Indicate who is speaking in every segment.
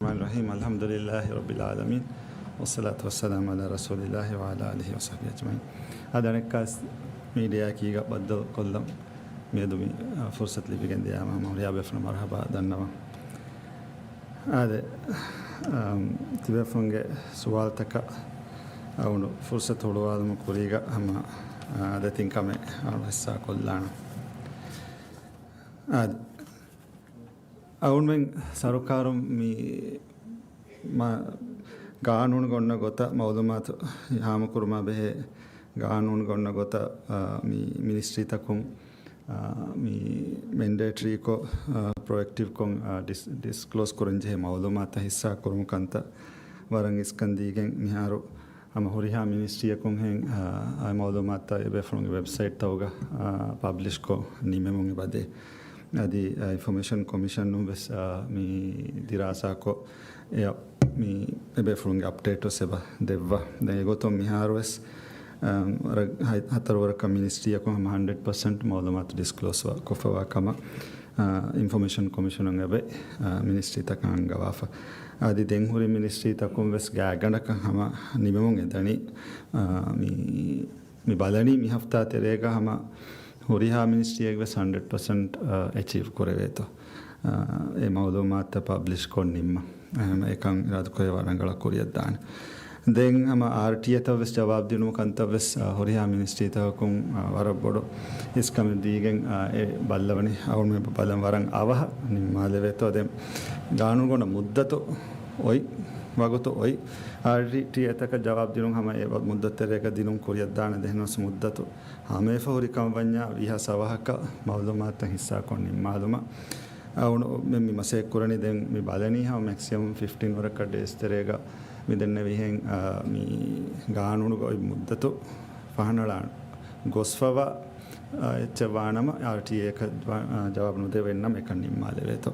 Speaker 1: الرحمن الرحيم الحمد لله رب العالمين والصلاة والسلام على رسول الله وعلى آله وصحبه أجمعين. هذا نكاس ميديا كيغا بدل كلهم ميدومي فرصة اللي بيجن دي أمام مريا بفرنا مرحبا دنوا. هذا تبى فنج سؤال تكا أو فرصة تولوا هذا مكوريجا أما هذا تنكمل على الساق كلنا. هذا أول من سركارم مي ما قانون قلنا قطع معلومات هم كرما به قانون قلنا قطع مي ministry تكون مي mandatory كو proactive كون disclose كورنجه معلومات حصة كرم كنتا ورنگ اسكنديجن ميهارو هم هوريها ministry كون هن معلومات تايبه from website تاوغا publish كو نيمه مونgi بده adi information commission nu bes mi dirasa ko ya mi ebe frungi update to seba devva den egoto mi harwes hatar work ministry ko 100% malumat disclose wa ko fa kama information commission ngabe ministry ta kan gawafa adi den huri ministry ta kom bes ga gandaka hama nimemon edani mi balani mi hafta terega hama හොරිහා මිනිස්ට්‍රිය එක 100% achieve කරවෙත ඒ මාලුමාත් publish කොන්නිම්ම එකන් රාජකෝය වරංගල කොරියක් දාන දැන් අම RTA තවස් ජවාබ් දිනු කන්තවස් හොරිහා මිනිස්ට්‍රිය තවකුම් වරබොඩ ඉස්කම දීගෙන් ඒ බල්ලවනි අවුන් මේ බලන් වරන් අවහ නිමාලෙවෙත දැන් ගානු ගොන මුද්දතෝ ඔයි වගතෝ ඔයි RTA තක ජවාබ් දිනු හැම ඒ මුද්දතරේක දිනු කොරියක් දාන දෙහනස් මුද්දතෝ हमें फौरी कंपनियां विहा सवाह का मालूमात हिस्सा कोनी मालूमा और मैं मसे कुरनी दें मैं बालनी हाँ मैक्सिमम 15 वर्क का डेज तेरेगा मैं देने भी हैं मैं गानून को मुद्दतो फहनलान गोस्फवा चवानम RTA का जवाब नुदे वेन्ना में करनी माले वे तो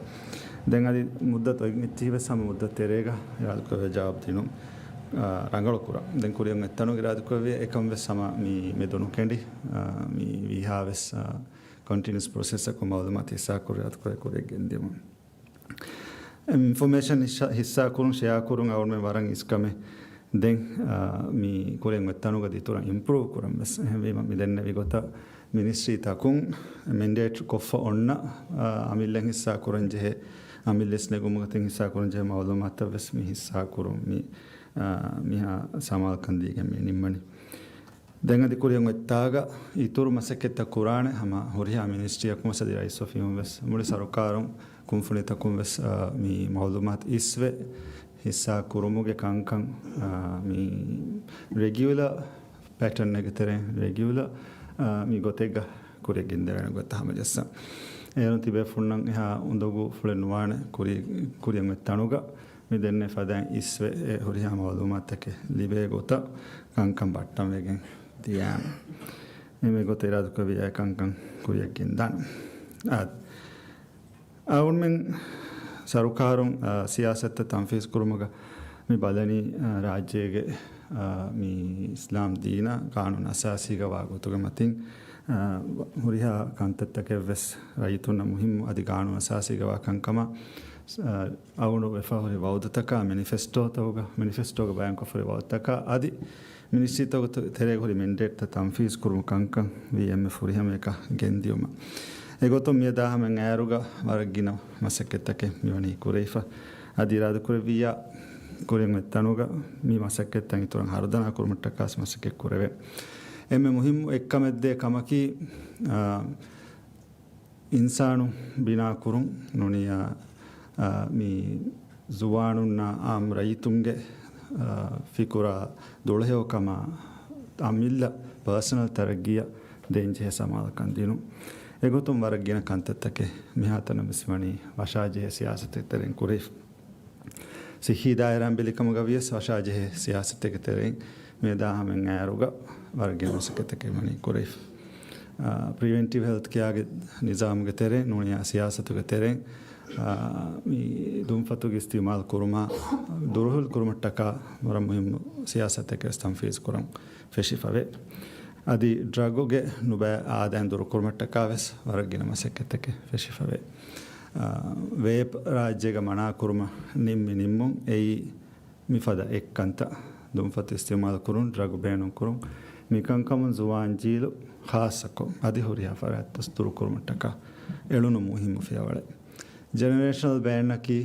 Speaker 1: देंगा दी मुद्दत एक मिट्टी वैसा मुद्दत तेरेगा यार को जवाब दिनों ರಂಗಳು ಕೂಡ ದೆನ್ ಕುರಿಯಂ ಎತ್ತನು ಗಿರಾದ ಕೊವೆ ಏಕಂ ವೆ ಸಮ ಮಿ ದೊನು ಕೆಂಡಿ ಮಿ ವಿ ಹಾವೆಸ್ ಕಂಟಿನ್ಯೂಸ್ ಪ್ರೊಸೆಸ್ ಕೊ ಮಾಲೂಮಾತ್ ಹಿಸ್ಸಾ ಕುರಿಯಾದ ಕೊವೆ ಕೊರೆ ಗೆಂದಿಮ ಇನ್ಫಾರ್ಮೇಷನ್ ಹಿಸ್ಸಾ ಕುರುಂ ಶೇರ್ ಕುರುಂ ಅವರ್ ಮೆ ವರಂ ಇಸ್ಕಮೆ ದೆನ್ ಮಿ ಕುರಿಯಂ ಎತ್ತನು ಗದಿ ತುರ ಇಂಪ್ರೂವ್ ಕುರಂ ಬಸ್ ವೆ ಮಿ ದೆನ್ ವಿ ಗೊತ್ತ ಮಿನಿಸ್ಟ್ರಿ ತಕುಂ ಮೆಂಡೇಟ್ ಕೊಫ ಒನ್ನ ಅಮಿಲ್ಲೆಂ ಹಿಸ್ಸಾ ಕುರಂ ಜೆ ಅಮಿಲ್ಲೆಸ್ ನೆಗುಮಗತೆಂ ಹಿಸ್ಸಾ ಕುರಂ ಜೆ ಮಾಲೂಮಾತ್ ವೆಸ್ ಮಿ ಹಿಸ್ಸಾ ಕುರುಂ ಮಿ මිහා සමාල් කන්දීගෙන් මේ නිම්මනි දැන් අද කුරියන් වෙත්තාග ඊතුරු මසකෙත්ත කුරාණ හම හොරියා මිනිස්ට්‍රියක් මොසදි රයිස් ඔෆ් හ්‍යුමන් වෙස් මුලි සරකාරම් කුම්ෆුනිත කුම් වෙස් මි මාලුමාත් ඉස්වෙ හිස්සා කුරුමුගේ කංකං මි රෙගියුලර් පැටර්න් එක තරෙන් රෙගියුලර් මි ගොතෙග කුරියකින් දරන ගොත හම ජස්ස එනු තිබේ ෆුන්නන් එහා උඳගු ෆුලෙන් වාන කුරියන් වෙත්තනුග मी देने फदाएं इसवे होरिया मालूमात तक लिबे गोता कंकं बट्टम वेगें दिया मैं को तेरा तो कभी है कंकं कुरिया किंदान आउन में सरुकारों सियासत तंफीस कुरुमगा मी बालनी राज्य के मी इस्लाम दीना कानून असासी का वागो तो के मतिंग होरिया कांतत तक वेस राइतुन मुहिम अधि कानून असासी का वाकंकमा ಅವನು ವೆಫಾರಿ ವೌದತಕ manifesto ತೋಗ ಮ್ಯಾನಿಫೆಸ್ಟೋಗ bank of ವೌದತಕ Adi ministry ತೋಗ ತೆರೆಗ ಹೊರಿ ಮೆಂಡೇಟ್ ತಂಫೀಸ್ ಕುರು ಕಂಕಂ ವಿಎಂಎಫ್ ಹೊರಿ ಹಮೇಕ ಗೆಂದಿಯುಮ ಎಗೊತೊ ಮಿಯದಾ ಹಮೆಂ ಆರುಗ ವರಗಿನ ಮಸಕ್ಕೆತಕೆ ಮಿವನಿ ಕುರೈಫ ಆದಿರಾದ ಕುರವಿಯ ಕುರೆಂ ಮೆತ್ತನುಗ ಮಿ ಮಸಕ್ಕೆತಂ ಇತುರಂ ಹರದನ ಕುರುಮಟ್ಟಕಾಸ್ ಮಸಕ್ಕೆ ಕುರೆವೆ ಎಮ್ಮೆ ಮುಹಿಮ್ ಎಕ್ಕಮೆದ್ದೆ ಕಮಕಿ ಇನ್ಸಾನು ಬಿನಾ ಕುರುಂ ನುನಿಯಾ मी जुवानुन्ना आम रईतुंगे फिकुरा दोळहेव कमा अमिल्ल पर्सनल तरगिया देंजे समाल कंदिनु एगोतुम वरगिन कंततके मिहातन मिस्मणी वशाजे सियासत तेरें कुरे सिही दायरां बिलिकम गवियस वशाजे सियासत के तेरें मेदा हमें आरुगा वरगिन सकतके मणी कुरे प्रिवेंटिव हेल्थ के आगे निजाम के तेरें नुनिया सियासत के तेरें मी दुमफतु के इस्तेमाल कुरमा दुरुल कुरमट्टका मरा मुहिम सियासत के तंफीज कुरम फेशिफावे आदि ड्रगोगे नुबे आदान दुरु कुरमट्टका वेस वरगिन मसक्केतके फेशिफावे ವೇಪ್ ರಾಜ್ಯಗ ಮನಾಕುರುಮ ನಿಮ್ಮುಂ ಎಯಿ ಮಿಫದ ಎಕ್ಕಂತ ದುಂಫತ್ ಇಸ್ತಿಮಾಲ್ ಕುರುನ್ ಡ್ರಗ್ ಬೇಣು ಕುರುನ್ ಮಿಕಂಕಮುನ್ ಜುವಾನ್ ಜೀಲು ಖಾಸಕೊ ಅದಿ ಹುರಿಯ ಫರಾತ್ತಸ್ ತುರು ಕುರುಮಟ್ಟಕ ಎಳುನು ಮುಹಿಮು ಫಿಯವಳೆ ಜನರೇಷನಲ್ ಬ್ಯಾನ್ನಕಿ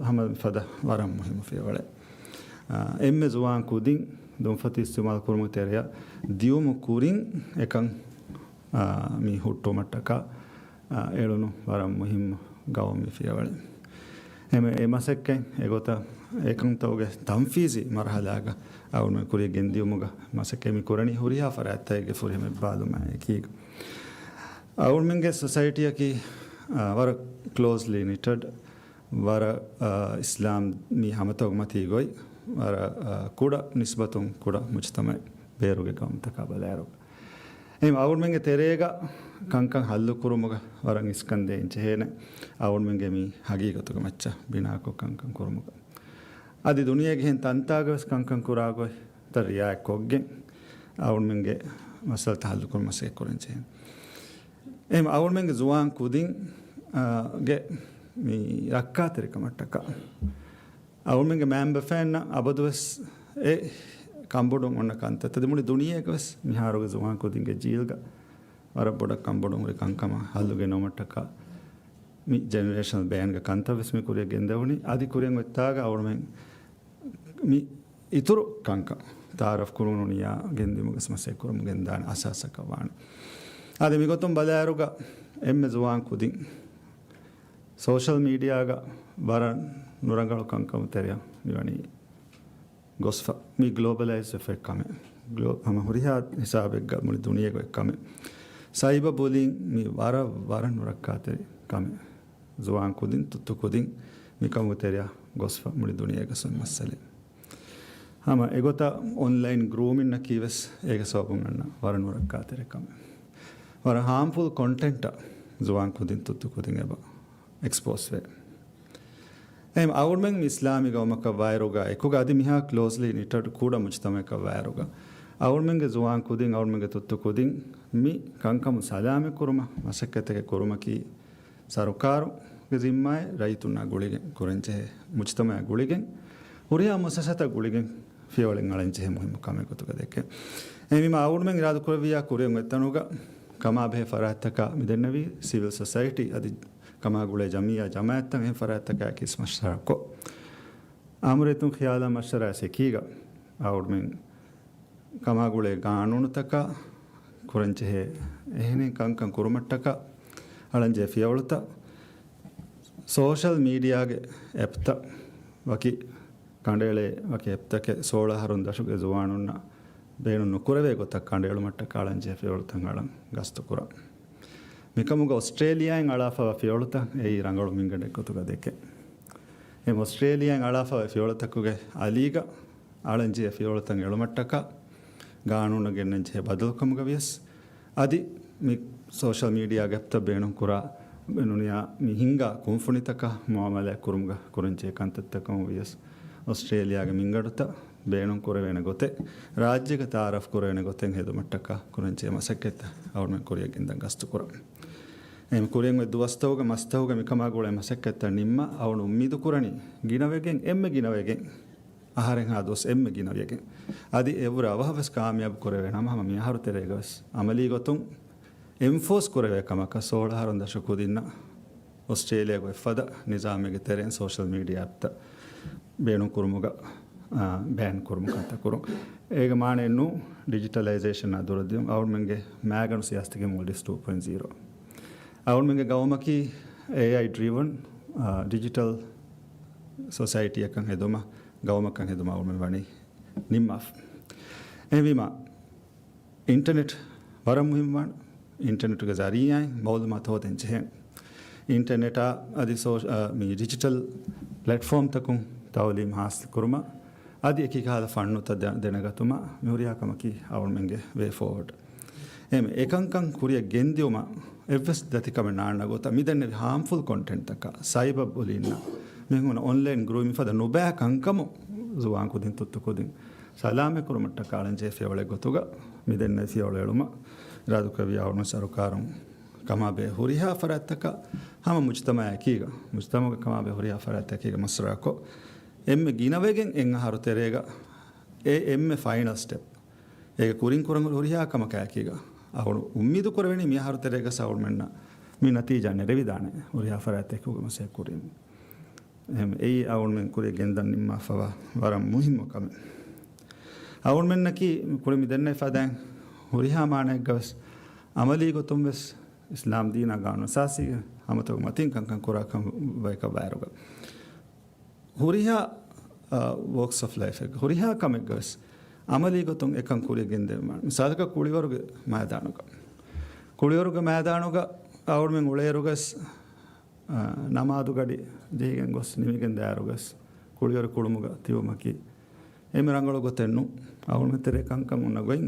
Speaker 1: ಹಮ ಫದ ವರಂ ಮುಹಿಮು ಫಿಯವಳೆ ಎಮ್ಮೆ ಜುವಾನ್ ಕುದಿನ್ ದುಂಫತ್ ಇಸ್ತಿಮಾಲ್ ಕುರುಮು ತೆರೆಯ ದಿಯುಮು ಕುರಿನ್ ಎಕಂ ಮಿ ಹುಟ್ಟು ಮಟ್ಟಕ ಎಳುನು ವರಂ ಮುಹಿಮು ಗವಮಿ ಫಿಯವಳೆ ಎಮೆ ಎಮಸೆಕ್ಕೆ ಎಗೊತ್ತ ಏಕಂತವಗೆ ತಂಫೀಸಿ ಮರಹಲಾಗ ಅವನ ಕುರಿಯ ಗೆಂದಿಯುಮುಗ ಮಸಕ್ಕೆ ಮಿ ಕುರಣಿ ಹುರಿಯಾ ಫರಾತ್ತಗೆ ಫುರಿ ಮೆ ಬಾಲು ಮಾಯಕೀಗ ಅವಳ ಮಿಂಗೆ ಸೊಸೈಟಿಯಕಿ ವರ ಕ್ಲೋಸ್ಲಿ ನಿಟೆಡ್ ವರ ಇಸ್ಲಾಂ ಮಿ ಹಮತೋಗ ಮತಿಗೋಯ್ ವರ ಕೂಡ ನಿಸ್ಬತುಂ ಕೂಡ ಮುಜ್ತಮೆ ಬೇರುಗೆ ಗಮತಕ ಬಲಾರೋ එම අවුන්මෙන්ගේ තෙරේග කංකං හල්ලු කුරුමුග වරන් ඉස්කන්දේ ඉංචහේන අවුන්මෙන්ගේ මී හගීගතුක මච්ච බිනාකෝ කංකං කුරුමුග අදි දුනියගේ හෙන් තන්තාගස් කංකං කුරාගොයි තරියා කොග්ගෙන් අවුන්මෙන්ගේ මසල් තහල්ලු කුරුමසේ කුරෙන්චේ එම අවුන්මෙන්ගේ ජුවාන් කුදින් ගේ මී රක්කාතරික මට්ටක අවුන්මෙන්ගේ මෑම්බ ෆෑන්න අබදුවස් ඒ ಕಂಬೋಡು ಒಣ್ಣ ಕಂತ ತದಿಮುಡಿ ದುನಿಯೆಗಸ್ ಮಿಹಾರೋಗ ಜುವಾನ್ ಕುದಿಂಗೆ ಜೀಲ್ಗ ವರ ಬೊಡ ಕಂಬೋಡು ಮುರಿ ಕಂಕಮ ಹಲ್ಲುಗೆ ನೋಮಟ್ಟಕ ಮಿ ಜನರೇಷನಲ್ ಬ್ಯಾನ್ಗ ಕಂತವೆಸ್ ಮಿ ಕುರಿಯ ಗೆಂದವನಿ ಆದಿ ಕುರಿಯಂಗ ಎತ್ತಾಗ ಅವಳ ಮೆ ಮಿ ಇತುರು ಕಂಕ ತಾರಫ್ ಕುರುನುನಿಯ ಗೆಂದಿಮುಗ ಸಮಸ್ಯೆ ಕುರುಮು ಗೆಂದಾಣ ಅಸಾಸಕವಾಣ ಆದಿ ಮಿಗೊತ್ತುಂ ಬಲಾರುಗ ಎಮ್ಮೆ ಜುವಾನ್ ಕುದಿಂ ಸೋಷಲ್ ಮೀಡಿಯಾಗ ಬರ ನುರಂಗಳು ಕಂಕಮ ತೆರೆಯ ನಿವಣಿ ගොස්ෆ මේ ග්ලෝබලයිස් එෆෙක්ට් කම හම හුරියා හිසාබෙක් මුනි දුනියක එක්කම සයිබර් බුලින් මේ වර නුරක්කාතේ කම ජුවාන් කුදින් තුත්තු කුදින් මේ කමුතරියා ගොස්ෆ මුනි දුනියක සම්මස්සලේ හම එගොත ඔන්ලයින් ග්‍රූමින් නකීවස් ඒක සෝපුන් ගන්න වර නුරක්කාතේ කම වර harmful content ජුවාන් කුදින් තුත්තු කුදින් එබ එක්ස්පෝස් වේ එම් අවුර්මෙන් ඉස්ලාමි ගවමක වෛරෝගා එකුගා අදි මිහා ක්ලෝස්ලි නිටඩ් කූඩ මුජ්තමක වෛරෝගා අවුර්මෙන්ගේ ජුවාන් කුදින් අවුර්මෙන්ගේ තුත්තු කුදින් මි කංකම සලාමෙ කුරුම මසක්කතක කුරුමකි සරුකාරු ගේ zimmai රයිතුනා ගුලිගෙන් කුරෙන්චේ මුජ්තම ගුලිගෙන් උරියා මොසසත ගුලිගෙන් ෆියවලෙන් අලෙන්චේ මොහිම කම එකතුක දෙක එමිම අවුර්මෙන් ඉරාදු කුරවියා කුරෙන් එතනුගා කමා බේ ෆරහතක මිදෙන්නවි සිවිල් සොසයිටි අදි कमागुले जमिया जमात तंग फरात का किस मशरा को आमरे तुम ख्याला मशरा से कीगा और में कमागुले कानून तक कुरंचे है एहने कंकं कुरुमट्टक अळंजे फियवळत सोशल मीडिया गे एप्त वकी कंडेले वकी एप्तके 16 हरुन दशके जुवानुन्न बेनु कुरवे गोत कंडेಳು मट्टक अळंजे फियवळत ngळं गस्त कुरा ಮಿಕಮುಗ ಆಸ್ಟ್ರೇಲಿಯಾಂ ಅಳಾಫವ ಫಿಯೋಳತ ಏ ರಂಗಳು ಮಿಂಗಡೆ ಕೊತುಗ ದೇಕೆ ಎಂ ಆಸ್ಟ್ರೇಲಿಯಾಂ ಅಳಾಫವ ಫಿಯೋಳತಕುಗೆ ಅಲೀಗ ಆಳಂಜಿ ಫಿಯೋಳತಂ ಎಳುಮಟ್ಟಕ ಗಾಣುನ ಗೆನ್ನಂಜೆ ಬದಲ್ಕಮುಗ ವಿಯಸ್ ಅದಿ ಮಿ ಸೋಷಲ್ ಮೀಡಿಯಾ ಗೆಪ್ತ ಬೇಣು ಕುರ ಬೆನುನಿಯಾ ಮಿ ಹಿಂಗ ಕುಂಫುಣಿತಕ ಮುಆಮಲೆ ಕುರುಮುಗ ಕುರಂಜೆ ಕಂತತ್ತಕಂ ವಿಯಸ್ ಆಸ್ಟ್ರೇಲಿಯಾಗೆ ಮಿಂಗಡುತ್ತ ಬೇಣು ಕುರವೇಣ ಗೊತೆ ರಾಜ್ಯಗ ತಾರಫ್ ಕುರವೇಣ ಗೊತೆಂ ಹೆದು ಮಟ್ಟಕ ಕುರಂಜೆ ಮಸಕ್ಕೆತ್ತ ಅವನ ಕುರಿಯಗಿಂದ ಗಸ್ತು ಕುರ එම කුරෙන් දුවස්තවග මස්තවග මිකමාගොල මසක්කත්ත නිම්ම අවුණු උම්මීදු කුරණි ගිනවගෙන් එම්ම ගිනවගෙන් ආහාරෙන් හා දොස් එම්ම ගිනවගෙන් අදි එවුර අවහවස් කාමියබ් කරවේ නම මම මිහරු තෙරේගස් අමලී ගොතුන් එම්ෆෝස් කරවේ කමක 16 හරුන් දශක දින්න ඔස්ට්‍රේලියා ගො ෆද නිසාමෙගේ තෙරෙන් සෝෂල් මීඩියා අප්ත බේණු කුරුමුග බෑන් කුරුමුකත කුරු ඒක මානෙන්නු ඩිජිටලයිසේෂන් අදුරදියම් අවුන්මගේ මෑගනු සියස්තිගේ මොල්ඩිස් 2.0 අවුන්මගේ ගවමකි AI driven digital society එකන් හෙදුම ගවමකන් හෙදුම අවුන්ම වනි නිම්මා එවිම ඉන්ටර්නෙට් වරම් මුහිම්වන් ඉන්ටර්නෙට් ගේ zariyaen මෞලුමාත් හොතෙන් චෙහෙන් ඉන්ටර්නෙට් අදි මේ ඩිජිටල් platform තකුන් තවලීම් හාස් කුරුම අදි එකීකාල ෆන්නුත දෙනගතුම මිහුරියාකමකි අවුන්මගේ way forward එම එකංකං කුරිය ගෙන්දියුම එවස් දතිකම නාන්නගොත මිදන්නේ harmful content තක cyber bullying මෙහුන online growing for the නොබෑ කංකම zuwan kudin tuttu kudin salame kurumata කාලංජේ ෆෙවලෙ ගොතුග මිදන්නේ ෆියවලෙලුම රාදුකවිය අවුන සරුකාරුම් kama be huriha farattaka hama mujtama akiga mujtama kama be huriha farattakiga masrako emme ginawegen en haru terega emme final step ege kurin kurang huriha kama akiga awunu ummidu korweni mi haru terega saul menna mi natija ne revidane huriha farattakuga mase kurin em ei awun men kuri gendan nimma fawa waram muhimmo kam awun men naki kuri mi denne fadan huriha mane gas amali gotum ves islam dina gano sasi amato matin kan kura kan vai ka bairuga huriha works of life huriha kam gas amali gotum ekan kuri gende man sadaka kuliwaruge maadanuga kuliwaruge maadanuga awun men ulerugas namadu gadi jehigen gos nimigen darugas kuliyoru kulumuga tiwmaki emirangalo gotennu awun metere kankan unna goin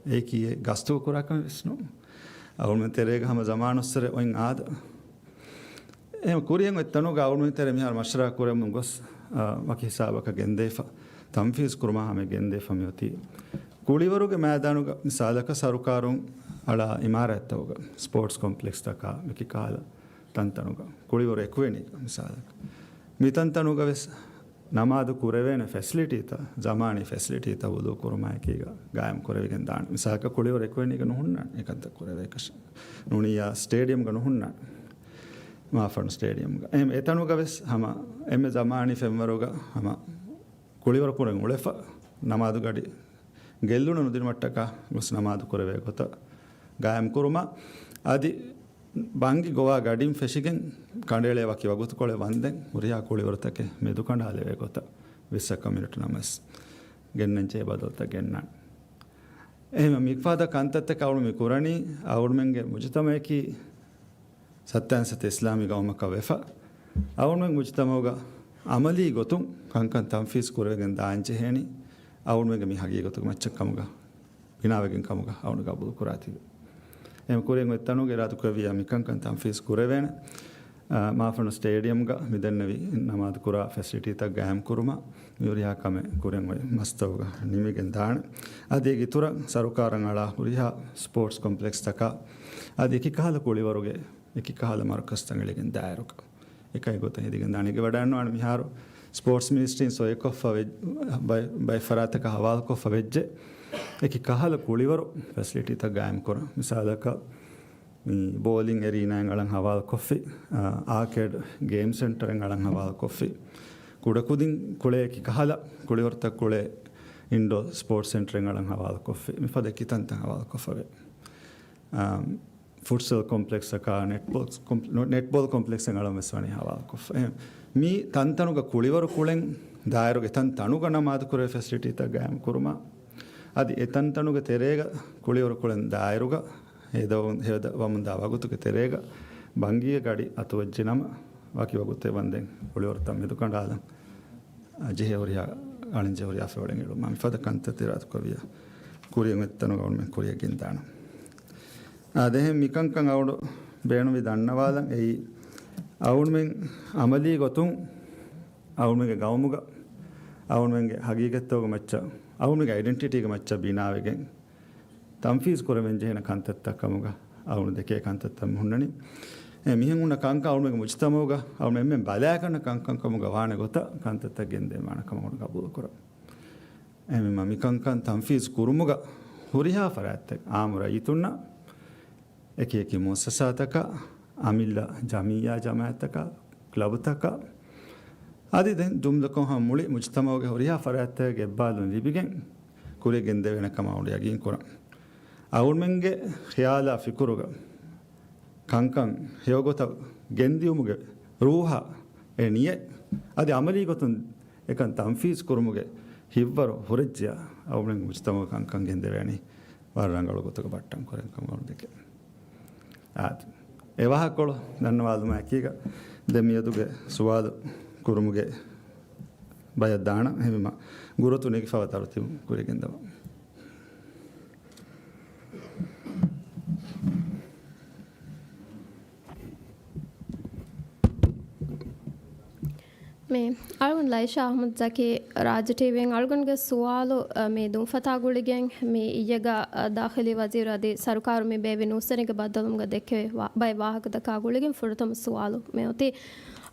Speaker 1: ei kiye gastu kurakan visnu awun metere hama zamanussere oin aada em kuriyen ettanu ga awun metere mihar mashra kurem gos waki hisabaka gendefa tamfiz kurma hame gendefa mioti kuliwaruge maadanuga misalaka sarukarun ala imaratawga sports complex taka miki kala tantanuga kuliwara ekuweni misalaka mi tantanuga ves namadu kurevene facility ta zamani facility ta wudu kurma ekiga gayam kurevegen dan misalaka kuliwara ekuweni ga nuhunna ekanta kureve kas nuniya stadium ga nuhunna mafan stadium ga em etanuga ves hama emme zamani femwaruga hama kuliwara kuren ulefa namadu gadi gelluna nudin mattaka gus namadu kureve gota gayam kurma adi bangi gowa gadim feshigen kandele waki wagutu kole wanden uriya kuli wortake me dukanda haleve gota 20 minute namas gennenche badolta gennan ehma mikfada kantatte kawlu mi kurani awurmenge mujtameki sattan sat islami gawmaka wefa awurmen mujtamoga amali gotum kankan tanfis kuregen daanje heni awurmenge mi hagi gotu machakamuga binawegen kamuga awunuga bulu kurati em kuren wettanuge ratu kaviya mikankan tanfis kurevene mafano stadium ga midennevi namad kura facility ta gam kuruma yuriha kame kuren we mastawga nimigen daan adi gitura sarukaran ala uriha sports complex taka adi ki kahala kuliwaruge eki kahala markas tangeligen dairuka ekai gota hedigen daanige wadanno an miharu sports ministry so ekoffa by farataka hawal koffa vejje eki kahala kuliwaru facility ta gam kura misalaka bowling arena ngalan hawal koffi arcade game center ngalan hawal koffi kudakudin kule ki kahala kuliwarta kule indoor sports center ngalan hawal koffi mifade kitanta hawal koffe futsal complex ka netball complex ngalan meswani hawal koffe mi tantanuga kuliwaru kulen dairuge tantanuga namad kure facility ta gam kuruma adi etantanuga terega kuliwaru kulen dairuga heda wamunda wagutuke terega bangiya gadi atuvajjinama waki wagute wanden kuliwaru medu kandala jehoriya alinjehoriya afroden elu mami fada kanta tirat koviya kuriyen ettanuga on men kuriya gindana adehem mikankan awdu beenu vi dannawalan ei awun men amali gotun awun mege gawmuga awun menge hagigatoga macca awun mege identity ga macca binawegen tanfis koremen jehna kantatta kamuga awun deke kantatta munnani mihen unna kanka awun mege mujtamoga awun men balakana kankan kamuga wane gota kantatta gende mana kamuga gabul kora emme mami kankan tanfis kurumuga huriha faratte amura itunna eki muassasataka amilla jamiya jamaataka clubtaka adi den dumlako ha muli mujtamoge horiha faratte gebbalun libigen kure gende vena kamawde yagin kora awun menge khiyala fikuruga kankan heyogota gendiumuge ruha eniye adi amali gotun ekan tanfis kurumuge hivvaru horejja awun menge mujtamoge kankan gende veni warrangalu gotuga battan koren kamawde deke ad evahakolo dannawadu makiga demiyaduge suwadu kurumuge bayadana hemima gurutu negi fawatarutim kurigendava
Speaker 2: මේ algun Laisha Ahmad Zaki Raj TV algun ge sualu me dum fata guligen me iyega dakhili wazir adi sarkar me bevi nusaniga badalum ga dekke bay wahak da ka guligen furtam sualu me oti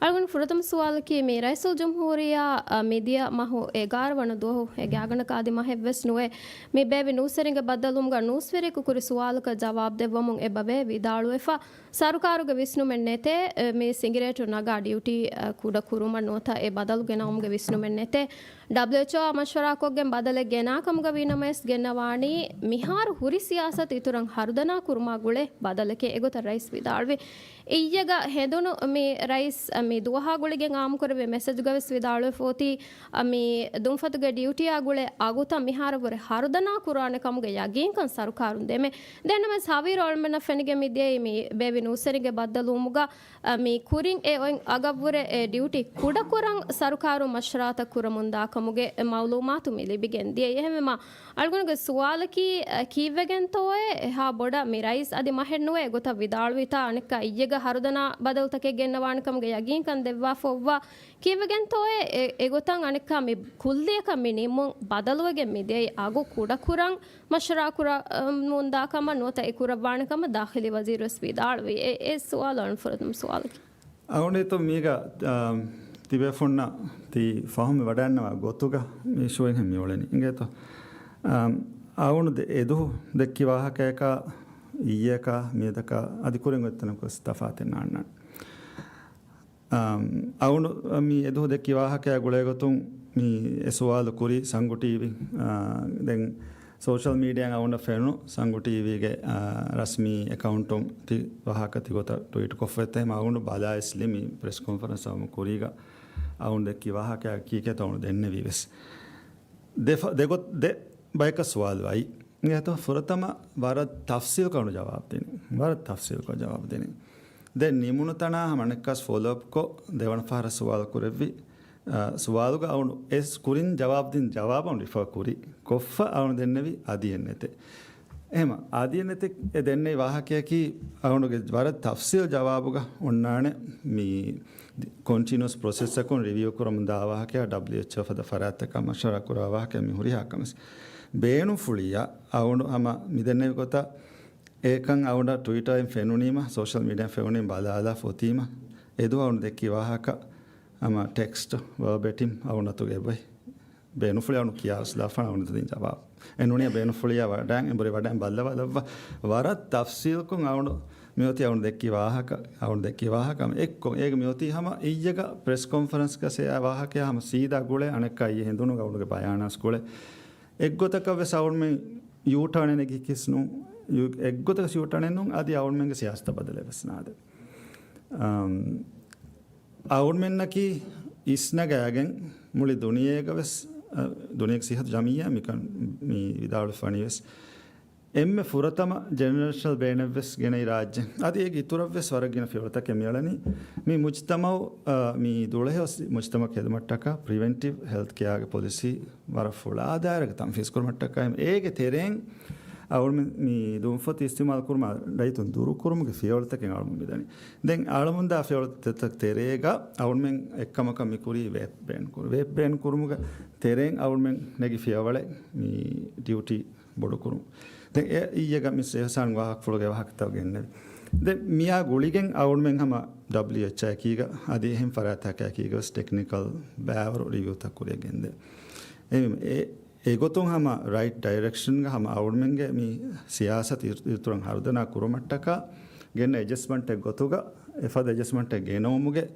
Speaker 2: algun furtam sual ki me raisul jumhuriya media mahu egar wana dohu e gagana ka adi mahe ves nuwe me bevi nusaniga badalum ga nusveri ku kuri sual ka jawab devamun e babe vidalu efa sarkaru ge visnu men nete me singiretu naga duty kuda kuruma nota e badalu gena umge visnu men nete WHO mashwara koggen badale gena kamga vinames genawani mihar huri siyasat iturang hardana kurma gule badaleke egota rais vidalwi iyyaga hedunu me rais me duha guligen aam korwe message gaves vidalwe foti me dumfatuge duty agule aguta mihar vore hardana kurane kamge yagin kan sarukarun deme dename savir olmena fenige midye me bevi nuserige badalumuga me kuring e on agavure e duty kuda kurang sarukaru mashrata kuramunda kamuge mawlumatu milibigen die ehmema algunge suwalaki kivegen toye ha boda mirais adi mahennuwe gota vidalwita anika iyega harudana badaltake gennawan kamuge yagin kan devwa fowwa kivegen toye egotan anika mi kulliyaka minimum badalwege midei agu kuda kurang mashra kura munda kama nota ekurawan kama dakhili wazir vidalwi e suwalan furdum suwalaki
Speaker 1: awne to miga තිබෙෆොන්න ති ෆහම වඩන්නවා ගොතුග මේ ෂෝයෙන් හැමි වලනි ඉංගේත ආවුණු එදු දෙක්කි වාහකයක ඊයක මේදක අධිකුරෙන් වෙත්තනක ස්තෆාතෙන් නාන්න ආවුණු මී එදු දෙක්කි වාහකය ගුලේගතුන් මී එසවාල කුරි සංගු TV දැන් social median අවුණ ෆෙනු සංගු ටීවිගේ රස්මී account ති වාහක තිගොත tweet කොෆෙතේ මාවුණු බලා ඉස්ලිමි press conference අවම කුරිගා අවුන් දෙක්කි වාහකය කීකේ තවුණු දෙන්නේ විවස් දෙගොත් දෙ බයික සවාල් වයි නේත ෆුරතම වර තෆ්සීල් කරනු ජවාබ් දෙන්නේ වර තෆ්සීල් කර ජවාබ් දෙන්නේ දෙ නිමුණු තන මනකස් ෆෝලෝ අප් කො දෙවන පාර සවාල් කුරෙවි සවාලුග අවුණු එස් කුරින් ජවාබ් දින් ජවාබ උන් රිෆර් කුරි කොෆ අවුණු දෙන්නේවි ආදියෙන් නැතේ එහෙම ආදියෙන් නැතේ ඒ දෙන්නේ වාහකයකි අවුණුගේ වර තෆ්සීල් ජවාබුග ඔන්නානේ මී continuous process එකon review කරමු දාවාහකය WHO ಫದ ಫರಾತಕ ಮಶರ ಕುರಾವಾಹಕ ಮಿ ಹುರಿ ಹಾಕಮಸ್ ಬೇನು ಫುಳಿಯ ಅವನು ಅಮ ಮಿದನ್ನೆ ಗೊತ್ತ ಏಕಂ ಅವನ ಟ್ವಿಟರ್ ಇನ್ ಫೆನುನೀಮ ಸೋಶಿಯಲ್ ಮೀಡಿಯಾ ಫೆನುನೀಮ ಬಾಲಾಲ ಫೋತೀಮ ಎದು ಅವನು ದೆಕ್ಕಿ ವಾಹಕ ಅಮ ಟೆಕ್ಸ್ಟ್ ವರ್ಬೆಟಿಮ್ ಅವನ ತುಗೆ ಬೈ ಬೇನು ಫುಳಿಯ ಅವನು ಕಿಯಾಸ್ ಲಾಫನ್ ಅವನ ದಿನ ಜವಾಬ್ ಎನುನಿಯ ಬೇನು ಫುಳಿಯ ವಡಾಂ ಎಂಬರಿ ವಡಾಂ ಬಲ್ಲವ ವರ ತಫ್ಸೀಲ್ ಕುಂ ಅವನು මියෝති අවුන් දෙක්කි වාහකම එක්කො ඒක මියෝති හම ඊයක ප්‍රෙස් කොන්ෆරන්ස් කසේ වාහකය හම සීදා ගුලේ අනෙක් අය හෙඳුණු ගවුණුගේ බයානස් ගුලේ එක්ගොතක වෙස අවුන් මෙන් යූටර්න් එකේ කිස්නු එක්ගොතක යූටර්න් නුන් আদি අවුන් මෙන්ගේ සියාස්ත බදලේ වෙස්නාද අවුන් මෙන්නකි ඉස්න ගෑගෙන් මුලි දුනියේක වෙස් දුනියක සිහත් ජමියා මිකන් මේ විදාවල ෆනිවස් එම්ම ෆුරතම ජෙනරේෂනල් බේනවෙස් ගෙන රාජ්‍ය අද ඒක ඉතුරුවෙස් වරගෙන ෆිවරතක මෙලනි මේ මුජ්තමව මේ දුලහෙස් මුජ්තම කෙදමට්ටක ප්‍රිවෙන්ටිව් හෙල්ත් කෙයාගේ පොලිසි වර ෆුල් ආදාරක තම් ෆිස් කරමට්ටක ඒගේ තෙරෙන් අවුල් මේ දුම්ෆත් ඉස්තිමාල් කුර්ම ඩයිතුන් දුරු කුර්මගේ ෆිවරතකෙන් අවුල් මිදනි දැන් ආලමුන්දා ෆිවරතක තෙරේග අවුල් මෙන් එක්කමක මිකුරි වෙබ් බේන් කුර්මගේ තෙරෙන් අවුල් මෙන් නැගි ෆිවවල මේ ඩියුටි බොඩු කුර්ම දැන් ඊයක මිස් එහසන් වාහක ෆුලගේ වාහක තවගෙන දැන් මියා ගුලිගෙන් අවුල් මෙන් හම WHO කීග අදී එහෙන් ෆරාතක කීගස් ටෙක්නිකල් බෑවර රිවියු තකුරගෙන්ද ඒ ගොතුන් හම රයිට් ඩයිරෙක්ෂන් ග හම අවුල් මෙන්ගේ මේ සියාසත් ඉතුරුන් හර්දනා කුරමට්ටක ගෙන්න ඇඩ්ජස්ට්මන්ට් එක ගොතුග එෆද ඇඩ්ජස්ට්මන්ට් එක ගෙනෝමුගේ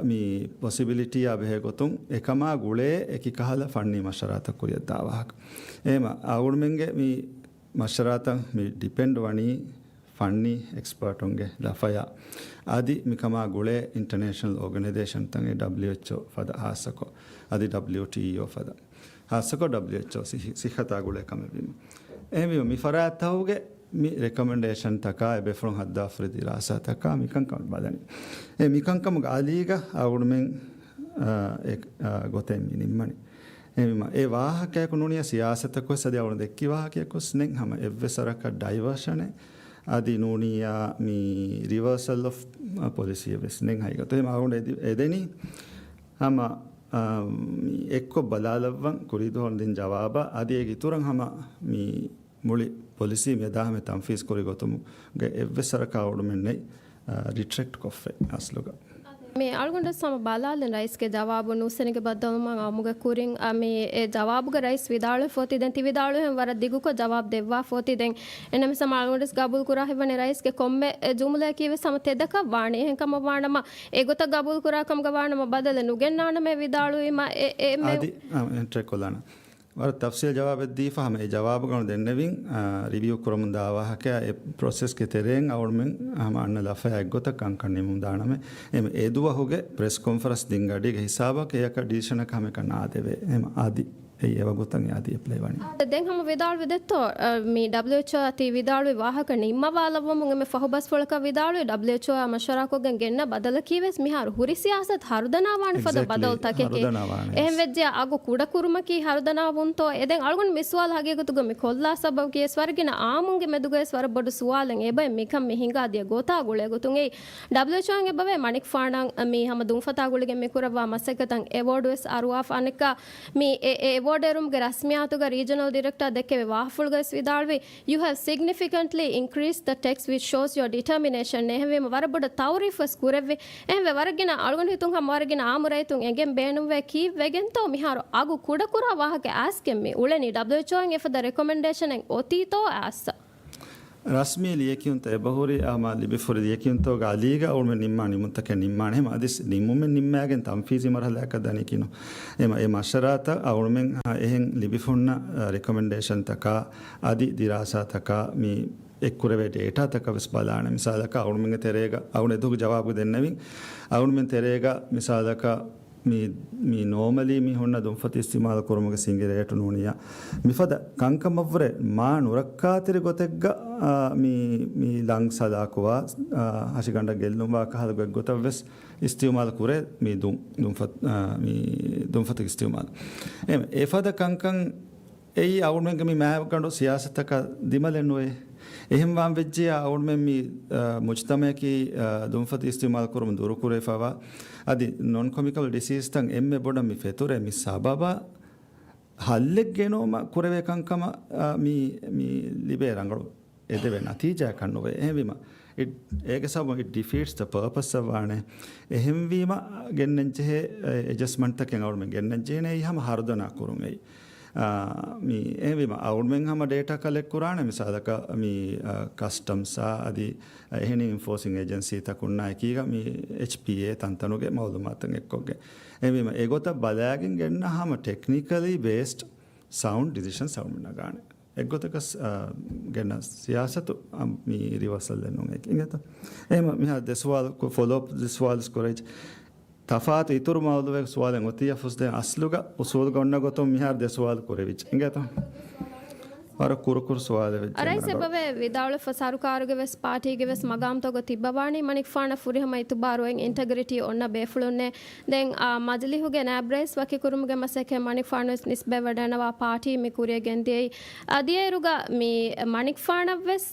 Speaker 1: මේ possibility අබේ ගොතුන් එකම ගුලේ එකි කහල ෆන්නි මෂරාත කුරිය දාවාහක එහෙම අවුල් මෙන්ගේ මේ මශරාතන් මේ ඩිපෙන්ඩ් වනි ෆන්නි එක්ස්පර්ටුන්ගේ ලෆයා ආදි මිකමා ගුලේ ඉන්ටර්නැෂනල් ඕගනයිසේෂන් තංගේ WHO ෆද හාසකෝ ආදි WTO ෆද හාසකෝ WHO සිහතා ගුලේ කමෙවිම එමෙ මි ෆරාතවගේ මි රෙකමෙන්ඩේෂන් තකා එබෙෆ්‍රොන් හද්දා ෆ්‍රිදි රාසා තකා මිකන් කම බදනි ඒ මිකන් කම ගාලීග අවුරුමෙන් ගොතෙන් මිනිම්මනි එමෙම ඒ වාහකයක නුනිය සියාසතක සදී අවුන දෙක්කි වාහකයක ස්නෙන් හැම එවසරක ඩයිවර්ෂන් ආදී නුනියා මි රිවර්සල් ඔෆ් පොලිසි වෙස්නෙන් හයිගත එම අවුන එදෙනි හැම එක්කො බලාලවන් කුරිදු හොඳින් ජවාබ අධියගේ තුරන් හම මේ මුලි පොලිසි මෙදාහම තම්ෆීස් කොරි ගොතුමුගේ එව්වෙ සරකාවුඩුමෙන්නේ රිට්‍රෙක්ට් කොෆ්ෆේ අස්ලුග
Speaker 2: මේ අල්ගොන්ඩ සම බලාලෙන් රයිස්ගේ ජවාබු නුස්සෙනක බද්දවම අමුග කුරින් මේ ඒ ජවාබුග රයිස් විදාಳು ಫೋತಿ ದೆನ್ ತಿ ವಿದಾಳು ಹೆಂ ವರ ದಿಗುಕ ಜವಾಬ್ ದೆವ್ವಾ ಫೋತಿ ದೆನ್ ಎನಮ ಸಮ ಅಲ್ಗොಂಡಸ್ ಗಬುಲ್ ಕುರಾ ಹೆವನೆ ರೈಸ್ಗೆ ಕೊಮ್ಮೆ ಜುಮುಲ ಕೀವೆ ಸಮ ತೆದಕ ವಾಣಿ ಹೆಂ ಕಮ ವಾಣಮ ಏ ಗೊತ್ತ ಗಬುಲ್ ಕುರಾ ಕಮ ಗವಾಣಮ ಬದಲ ನುಗೆನ್ನಾಣ ಮೆ ವಿದಾಳು ಇಮ ಎ ಮೆ
Speaker 1: ಆದಿ ಎಂಟ್ರೆ ಕೊಲಾನ වර තෆ්සීල් ජවාබ දීෆාම ඒ ජවාබ ගන්න දෙන්නවින් රිවියු කරමු දාවාහක ඒ ප්‍රොසෙස් के तेरें අවුල්මෙන් हम අන්න ලෆය එක්ගොත කංකන් නිමුම් දානම එම ඒදුව හොගේ ප්‍රෙස් කොන්ෆරන්ස් දින්ගඩිගේ හිසාබක ඒක ඩිසිෂන් එක හැම කනා දෙවේ එම ආදි ඒ වගොතන් ආදී ප්ලේ වණි
Speaker 2: දැන් හැම විදාල් වෙදෙත්තෝ මේ WHO අති විදාළු වාහක නිම්මවාලවම මෙ ෆහබස් ෆොලක විදාළු WHO මෂරාකොගෙන් ගෙන්න බදල කීවෙස් මිහාරු හුරි සියාසත් හරුදනා වාණි ෆද බදල් තකේ එහෙම වෙජ්ජ අගු කුඩ කුරුමකි හරුදනා වුන්තෝ එදෙන් අල්ගොන් මිස්වාල් හගේගතුග මෙ කොල්ලා සබව කිය ස්වර්ගින ආමුන්ගේ මෙදුගේ ස්වර බොඩ සුවාලෙන් එබයි මිකම් මෙහිඟා දිය ගෝතා ගුලේ ගතුන් ඒ WHO ගේ බවේ මණික් ෆාණන් මේ හැම දුම් ෆතා ගුලගේ මෙ කුරවා මසකතන් එවෝඩ් වෙස් අරුවාෆ් අනක මේ ඒ Waterumge rasmiyatuga regional director dekkeve wahfulga svidalwe you have significantly increased the text which shows your determination nehwema waraboda tawrifas kurevve ehwe waragina algon hitun ham waragina amuraitun egen beenumwe ki vegento miharu agu kuda kura wahake askem me uleni WHO en for the recommendation en otito assa
Speaker 1: රස්මී ලියකියුන්ත එබහුරි ආම ලිබිෆුරි ලියකියුන්තෝ ගාලීග අවුම නිම්මානි මුත්තක නිම්මාන හැම අදිස් නිම්මුමෙන් නිම්මෑගෙන් තම්ෆීසි මරහලක දනි කිනු එම ඒ මෂරාත අවුමෙන් එහෙන් ලිබිෆුන්න රිකමෙන්ඩේෂන් තක আদি දිරාසා තක මේ එක්කුරවේ data තක විස් බලාන මිසාලක අවුමෙන් තෙරේග අවුන දුක ජවාබ දෙන්නවින් අවුමෙන් තෙරේග මිසාලක මේ normally මේ හොන්න දුම්ෆත ඉස්තිමාල කරමුගේ සිංගරේට නෝනියා මිෆද කංකමවර මා නුරක්කාතිර ගොතෙග්ග මේ ලං සදාකවා හසිගණ්ඩ ගෙල්ලුම් වා කහල ගොතවස් ඉස්තිමාල කුරේ මේ දුම්ෆත ඉස්තිමාල එම එෆද කංකන් එයි අවුන්මෙන් මේ මෑව කඬු සියාසතක දිමලෙන්නුවේ එහෙම වාම් වෙච්චි අවුන්මෙන් මේ මුජ්තමයකී දුම්ෆත ඉස්තිමාල කරමු දුරු කුරේ ෆවා අදි non communicable disease තන් එම්මෙ බොඩ මි ෆෙතුරේ මි සබබ හල්ලෙක් ගෙනෝම කුරවේ කංකම මි ලිබේ රංගලු එදෙවෙ නතිජා කන්නෝවේ එහෙවිම ඒක සම it defeats the purpose of වානේ එහෙම් වීම ගෙන්නන්චේ adjustment තකෙන් අවුල් මෙන් ගෙන්නන්චේ නේ යහම හර්දනා කරුම් එයි මේ එහෙම අවුල්මෙන් හැම data collect කරානේ මිසාලක මේ customs আদি එහෙනි enforcing agency තකුන්නා කීග මේ HPA තන්තනුගේ මවුලුමාතන් එක්කෝගේ එහෙම ඒගොත බලයන් ගෙන්න හැම technically based sound decision sound නගානේ එක්ගොතක ගෙන්න සියාසතු මේ රිවර්සල් දෙන්නුන් එක ඉංගත එහෙම මිහ දෙස්වාල් follow up දෙස්වාල්ස් කොරේජ් තෆාත ඉතුරු මවුලුවේ සුවාලෙන් ඔතිය ෆුස්දේ අස්ලුග උසූල් ගොන්න ගොතොම් මිහාර දෙස්වාල් කොරෙවිච් ඉංගත අර කුරුකුරු සුවාල වෙච්ච
Speaker 2: අරයි සබවේ විදාවල ෆසාරුකාරුගේ වෙස් පාටිගේ වෙස් මගාම්තෝග තිබ්බවානි මණික් ෆාන ෆුරිහම ඉතුබාරුවෙන් ඉන්ටග්‍රිටි ඔන්න බේෆුලුන්නේ දැන් මජලිහුගේ නෑබ්‍රේස් වකි කුරුමුගේ මසකේ මණික් ෆාන වෙස් නිස්බේ වඩනවා පාටි මේ කුරිය ගෙන්දේ අදියරුග මේ මණික් ෆාන වෙස්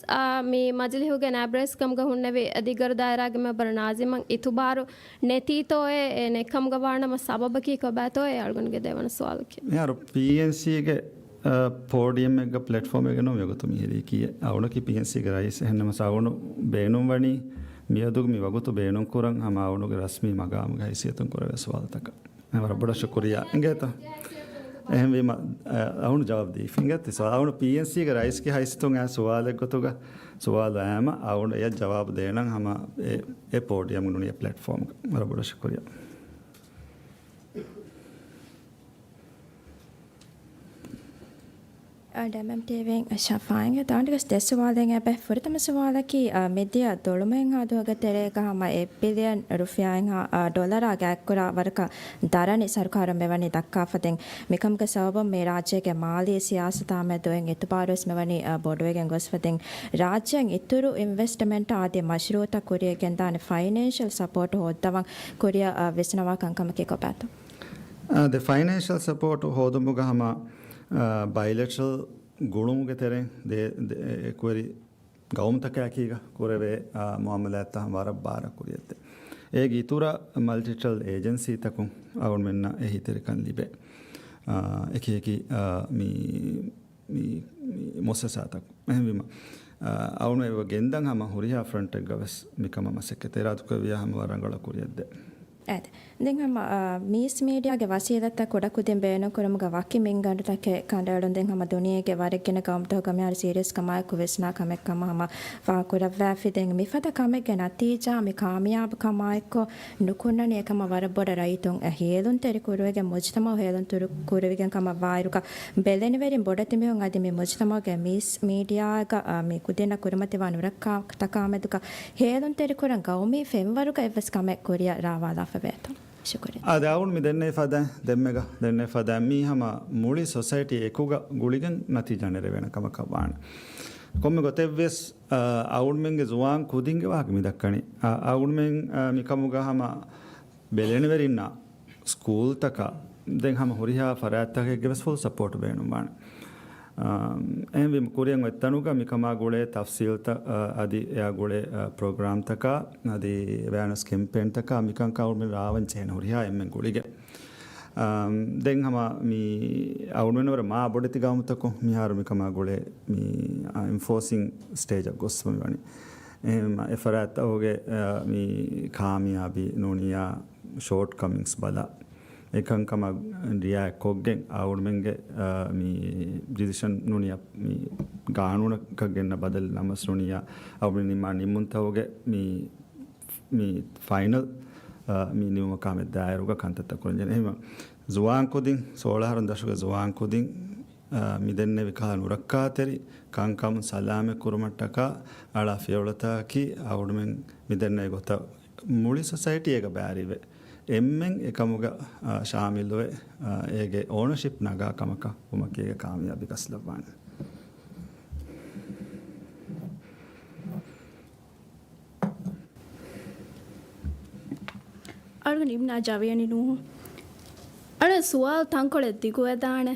Speaker 2: මේ මජලිහුගේ නෑබ්‍රේස් කම්ග හුන්නවේ අදිගර දායරාගේ මබර නාසිමන් ඉතුබාරු නෙතිතෝයේ නෙකම් ගවානම සබබකී කබතෝයේ අල්ගොන්ගේ දෙවන සුවාලකේ
Speaker 1: යාර PNC ගේ පෝඩියම් එක ප්ලට්ෆෝම් එක නෝ යගතු මිහෙදී කිය අවුන කි PNC ගේ රයිස් එහෙන්නම සවුණු බේනුම් වණි මියදුග මි වගතු බේනුම් කරන් හම අවුනුගේ රස්මි මගාම ගයිසියතුන් කරවස් වාලතක නවර බඩ ශුක්‍රියා ඉංගත එහෙම වීම අවුන ජවාබ් දී ෆින්ගත් සවුණු PNC ගේ රයිස් කි හයිස්තුන් ආ සවාල ගතුග සවාල ආම අවුන ය ජවාබ් දෙනන් හම ඒ පෝඩියම් ගුණිය ප්ලට්ෆෝම් නවර බඩ ශුක්‍රියා
Speaker 3: Dämem TV:n Shafainge daandigas dessuwaalen abe furitama suwalaki media dolumen ha duga terega hama 1 billion rufiyaen ha dollara gakkura waraka darani sarkara mevani dakkafaten mikamga sabab me rajyage mali siyasata me doen etuparos mevani bodwegen gosfaten rajyan ituru investment adi mashruta kuriyegen dane financial support hoddawan kuriya vesnawa kankamake kopato
Speaker 1: the financial support hodumuga hama bilateral ගුණුමුගේ තෙරෙන් එක්වරි ගෞමතකයකීග කුරවේ මුවමලඇත්ත හම වර බාර කුරියත්තේ ඒක ඉතුර මල්ටිටල් agency තකුන් අවුන් මෙන්න එහිතෙරකන් ලිබේ එකකි මොස්සසාතක් මෙහවිම අවුන ඒව ගෙන්දන් හම හුරිහා front ගවස් මිකම මසෙක්ක තේරාතුක විය හම වරංගල කුරියද්ද
Speaker 3: ඇද දෙන් හම මීස් මීඩියාගේ වසීදත්ත කොඩකුදෙන් බේන කරමුග වක්කි මින්ගඩතක කණ්ඩායම් දෙන් හම දුනියගේ වරගෙන ගම්තෝ කමයාර සීරියස් කමයක් වෙස්නා කමක් කම හම වාකුර වැෆි දෙන් මිෆත කමක් නතිජා මි කාමියාබ කමයිකෝ නුකුන්නනේ කම වර බොඩ රයිතුන් හේලුන් තෙරි කුරුවගේ මුජ්තම හේලුන් තුරු කුරුවගෙන් කම වායරුක බෙලෙනි වෙරින් බොඩ තිමියුන් අදි මි මුජ්තමගේ මීස් මීඩියාග මි කුදෙන කුරුමති වනුරක්කා තකාමෙදුක හේලුන් තෙරි කුරන් ගෞමි ෆෙම්වරුක එවස් කමක් කුරිය රාවාලා
Speaker 1: අවුන් මි දෙන්නේ ෆද දෙම්මග දෙන්නේ ෆද මී හම මුಳಿ සොසයිටි එකුග ගුලිගෙන් නති ජනර වෙන කමකවාන කොම්ම ගොතෙව්වෙස් අවුන්මෙන්ගේ ජුවාන් කුදින්ගේ වාක මිදක්කනි අවුන්මෙන් මිකමුග හම බෙලෙනවෙරින්න ස්කූල් තක දෙන් හම හුරිහා ෆරෑත්තකෙගෙවස් ෆුල් සපෝට් බේනුවාන එහෙම කුරියන් වෙත්තනුග මිකමා ගුලේ තෆ්සීල්ත අදි එයා ගුලේ ප්‍රෝග්‍රෑම් තක අදි අවෑනස් කැම්පේන් තක මිකන් කවුල් මෙ රාවන් චේන හුරිහා එම්මෙන් ගුලිගේ දෙන් හම මි අවුන්වෙනවර මා බොඩති ගාමුතකො මිහාර මිකමා ගුලේ මි එන්ෆෝසිං ස්ටේජ් එක ගොස්සම වනි එහෙම එෆරෑත්ත ඔහුගේ මි කාමියාබි නෝනියා ෂෝට් කමින්ස් බලා එකංකම රියා කොග්ගෙන් අවුරුමෙන්ගේ රිදිෂන් නුනිය ගානුනක ගෙන්න බදල් නමස් නුනිය අවුරු නිමා නිමුන්තවගේ ෆයිනල් නිම කාමෙත් දායරුග කන්තත්ත කොරජන එහෙම ජුවාන්කොදින් සෝලහරන් දශක ජුවාන්කොදින් මිදෙන්න විකා නුරක්කාතෙරි කංකම් සලාමෙ කුරුමට්ටක අලා ෆියවලතාකි අවුරුමෙන් මිදෙන්න ගොත මුලි සොසයිටිය එක බෑරිවේ එම්මෙන් එකමුග ශාමිල්ලුවේ ඒගේ ඕනශිප් නගා කමක උමකේගේ කාමියාබි කස්ලබාන
Speaker 4: අඩු නිම්නා ජවයනි නූ අඩ සුවාල් තංකොල දිගුවදාන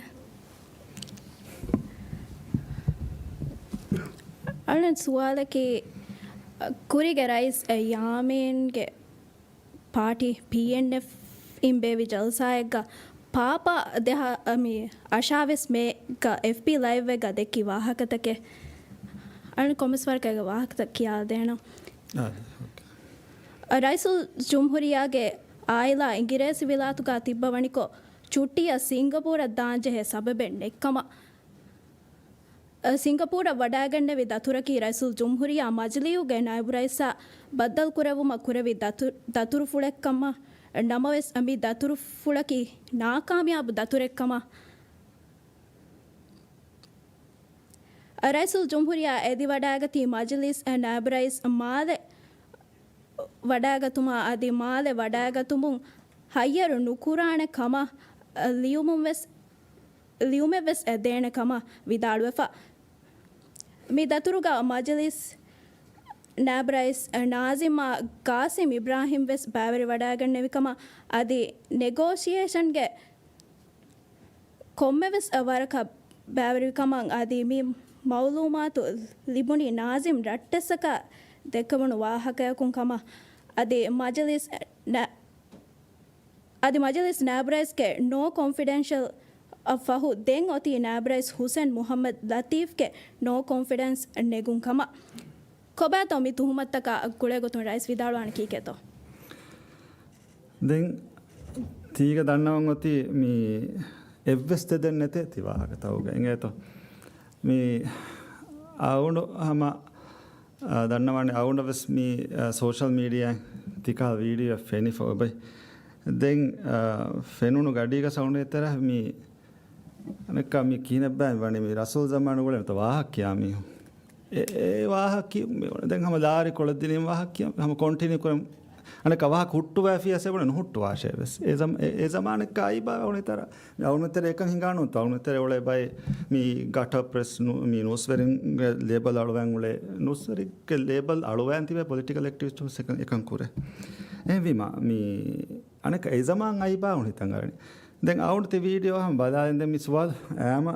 Speaker 4: අඩ සුවාලකේ කුරිගේ රයිස් යාමේන්ගේ පාටි PNF ඉම්බේවි ජල්සායග පාපා දෙහ අමි අශාවෙස් මේක FP ලයිව් එක දෙකි වාහකතකේ අන කොමස් වර්කයක වාහකත කියා දෙනවා රයිසුල් ජුම්හුරියාගේ ආයිලා ඉංගිරේසි විලාතුකා තිබ්බවනිකෝ චුට්ටිය සිංගපූර දාංජෙහෙ සබබෙන් එක්කම ಸಿಂಗಪೂರ ವಡಾಗಣ್ಣವಿ ದತುರಕಿ ರೈಸುಲ್ ಜುಮ್ಹುರಿಯಾ ಮಜ್ಲಿಯುಗೆ ನಾಯಬು ರೈಸಾ ಬದ್ದಲ್ ಕುರವುಮ ಕುರವಿ ದತುರು ಫುಳೆಕ್ಕಮ್ಮ ನಮವೆಸ್ ಅಮಿ ದತುರು ಫುಳಕಿ ನಾಕಾಮಿಯಾಬು ದತುರೆಕ್ಕಮ್ಮ ರೈಸುಲ್ ಜುಮ್ಹುರಿಯಾ ಎದಿ ವಡಾಗತಿ ಮಜ್ಲಿಸ್ ನಾಯಬು ರೈಸ್ ಮಾಲೆ ವಡಾಗತುಮ ಅದಿ ಮಾಲೆ ವಡಾಗತುಮುಂ ಹಯ್ಯರು ನುಕುರಾಣೆ ಕಮ ಲಿಯುಮೆವೆಸ್ ಎದೇಣೆ ಕಮ ವಿದಾಳುವೆಫ ಮಿ ದತುರುಗ ಮಜಲಿಸ್ ನ್ಯಾಬ್ರೈಸ್ ನಾಜಿಮ ಕಾಸಿಮ್ ಇಬ್ರಾಹಿಂ ವೆಸ್ ಬಾವರಿ ವಡಾಗಣ್ಣೆವಿಕಮ ಅದಿ ನೆಗೋಷಿಯೇಷನ್ಗೆ ಕೊಮ್ಮೆವೆಸ್ ವರಕ ಬಾವರಿಕಮ ಅದಿ ಮಿ ಮೌಲೂಮಾತು ಲಿಬುಣಿ ನಾಜಿಮ್ ರಟ್ಟೆಸಕ ದೆಕ್ಕವಣು ವಾಹಕಯಕುಂ ಕಮ ಅದಿ ಮಜಲಿಸ್ ನ್ಯಾಬ್ರೈಸ್ಗೆ ನೋ ಕಾನ್ಫಿಡೆನ್ಷಿಯಲ್ ಫಹು ದೆಂಗ್ ಒತಿ ನ್ಯಾಬ್ರೈಸ್ ಹುಸೇನ್ ಮುಹಮ್ಮದ್ ಲತೀಫ್ಗೆ ನೋ ಕಾನ್ಫಿಡೆನ್ಸ್ ನೆಗುಂ ಕಮ ಕೊಬಾತೋ ಮಿ ತುಹುಮತ್ತಕ ಗುಳೆ ಗೊತ್ತು ರೈಸ್ ವಿದಾಳುವಾಣ ಕೀಕೆತೋ
Speaker 1: ದೆಂಗ್ ತೀಗ ದಣ್ಣವಂ ಒತಿ ಮಿ ಎವ್ವೆಸ್ತೆ ದೆನ್ನೆತೆ ತಿವಾಹಕ ತೌಗ ಎಂಗೇತೋ ಮಿ ಅವನು ಹಮ ದಣ್ಣವಾಣಿ ಅವನವೆಸ್ ಮಿ social media ತಿಕಾ video Feni ಫೋಬೈ ದೆಂಗ್ ಫೆನುನು ಗಡಿಗ sound ಎತ್ತರ ಮಿ අනක මේ කීන බෑ වනේ මේ රසූල් සමාන වල මත වාහක් කියා මේ ඒ වාහක් කිය දැන් හැම ලාරි කොළ දිනේ වාහක් කිය හැම කන්ටිනියු කරමු අනක වාහක් හුට්ටු වැෆිය සෙබන නුට්ටු වාෂෙවස් ඒ සමාන කයි බා වුනේතර අවුනතර එකන් හිඟානු තවුනතර ඔලේ බයි මේ ගට ප්‍රෙස් මේ නෝස් වෙරින් ලේබල් අලුවන් උලේ නෝස් වෙරික ලේබල් අලුවන් තිබේ පොලිටිකල් ඇක්ටිවිස්ට්ස් එකන් කුරේ එවිම මේ අනක ඒ සමාන් අයි බා වුනේතන් ගානේ දැන් අවුන්ට වීඩියෝ හම බදාගෙන දැන් මිස්වල් ඈම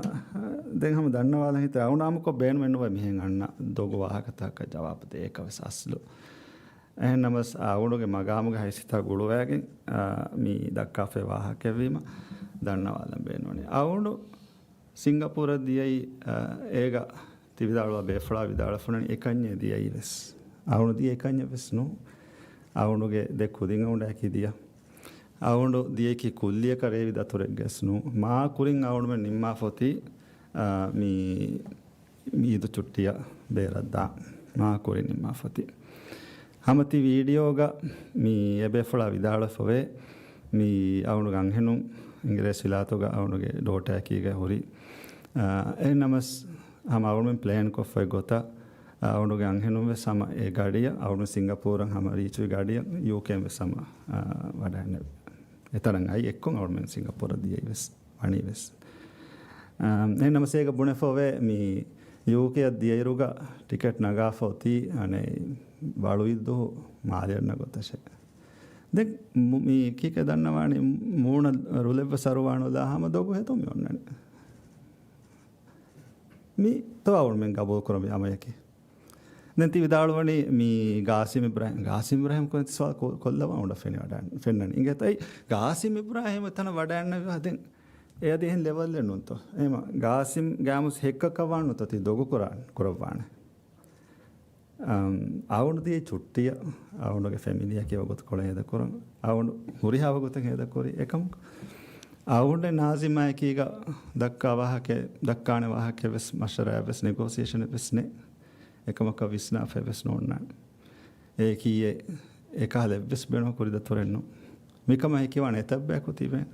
Speaker 1: දැන් හම දන්නවාලා හිත අවුනාමක බෑන් වෙන්නවා මෙහෙන් අන්න දොග වාහකතක ජවාබ දෙකවස අස්ලු එහෙනම්ස් අවුණුගේ මගාමුගේ හයිසිතා ගුළුවෑගෙන් මේ දක්කාෆේ වාහකැවීම දන්නවාලම් බේනවනේ අවුණු සිංගපුර දියයි ඒක තිවිදාළුව බේෆලා විදාලෆුනනි එකඤ්ඤේ දියයි වෙස් අවුණු දිය එකඤ්ඤ වෙස් නෝ අවුණුගේ දෙකුදින් උණ්ඩ ඇකිදියා අවුණු දියකි කුල්ලිය කරේ විදතුරෙක් ගැස්නු මා කුරින් අවුණු මෙ නිම්මා ෆොති මීදු චුට්ටිය බේරද්දා මා කුරින් නිම්මා ෆොති හමති වීඩියෝග මී එබෙෆලා විදාලෆොවේ මී අවුණු ගංහෙනුම් ඉංග්‍රීසි විලාතෝග අවුණුගේ ඩෝට ඇකීගේ හොරි එනමස් හම අවුණුෙන් ප්ලේන් කොෆ්ෆයි ගොතා අවුණුගේ අංහෙනුම් වෙ සම ඒ ගාඩිය අවුණු සිංගපූරන් හම රීචුයි ගාඩිය යුකේම් වෙ සම වඩන්න එතරන් අයි එක්කොන් අවුණුෙන් සිංගපූර දියයි වෙස් වණී වෙස් එනමසේක බුණෙෆොවේ මී යුකේ දියයිරුග ටිකට් නගා ෆොති අනේ වළුවිද්දු මාලයන්න ගොතෂේ දෙක් මී කීක දන්නවානේ මූණ රුලෙව සරුවානෝ දාහම දොගු හෙතොම යොන්නනේ මී තවවුන් ගබෝල් කරම යමයකි නැති විදාළුවනේ මී ගාසිම් ඉබ්‍රාහිම් කොහොමද සල් කොල්ලව උඩ ෆෙනි වඩන්න ෆෙන්නන ඉංගතයි ගාසිම් ඉබ්‍රාහිම් තන වඩන්න හදෙන් එය දෙහෙන් ලෙවල් එන්නොන්තෝ එහෙම ගාසිම් ගාමුස් හෙක්කකවන්න තති දොගු කරවන්න අවුණු දිය චුට්ටිය අවුණුගේ ෆැමිලිය කියව ගොත කොළ හේද කරන් අවුණු හුරිහාව ගොත හේද කොරි එකම අවුණේ නාසිමයි කීග දක්කා වාහකේ දක්කානේ වාහකේ වෙස් මෂරා වෙස් නෙගෝසියේෂන් වෙස්නේ එකමක විස්නා ෆෙවස් නෝන්න ඒ කීයේ එකහල වෙස් බෙනෝ කුරිද තොරෙන්නු මිකම හිකවන එතබ්බෑකු තිබෙන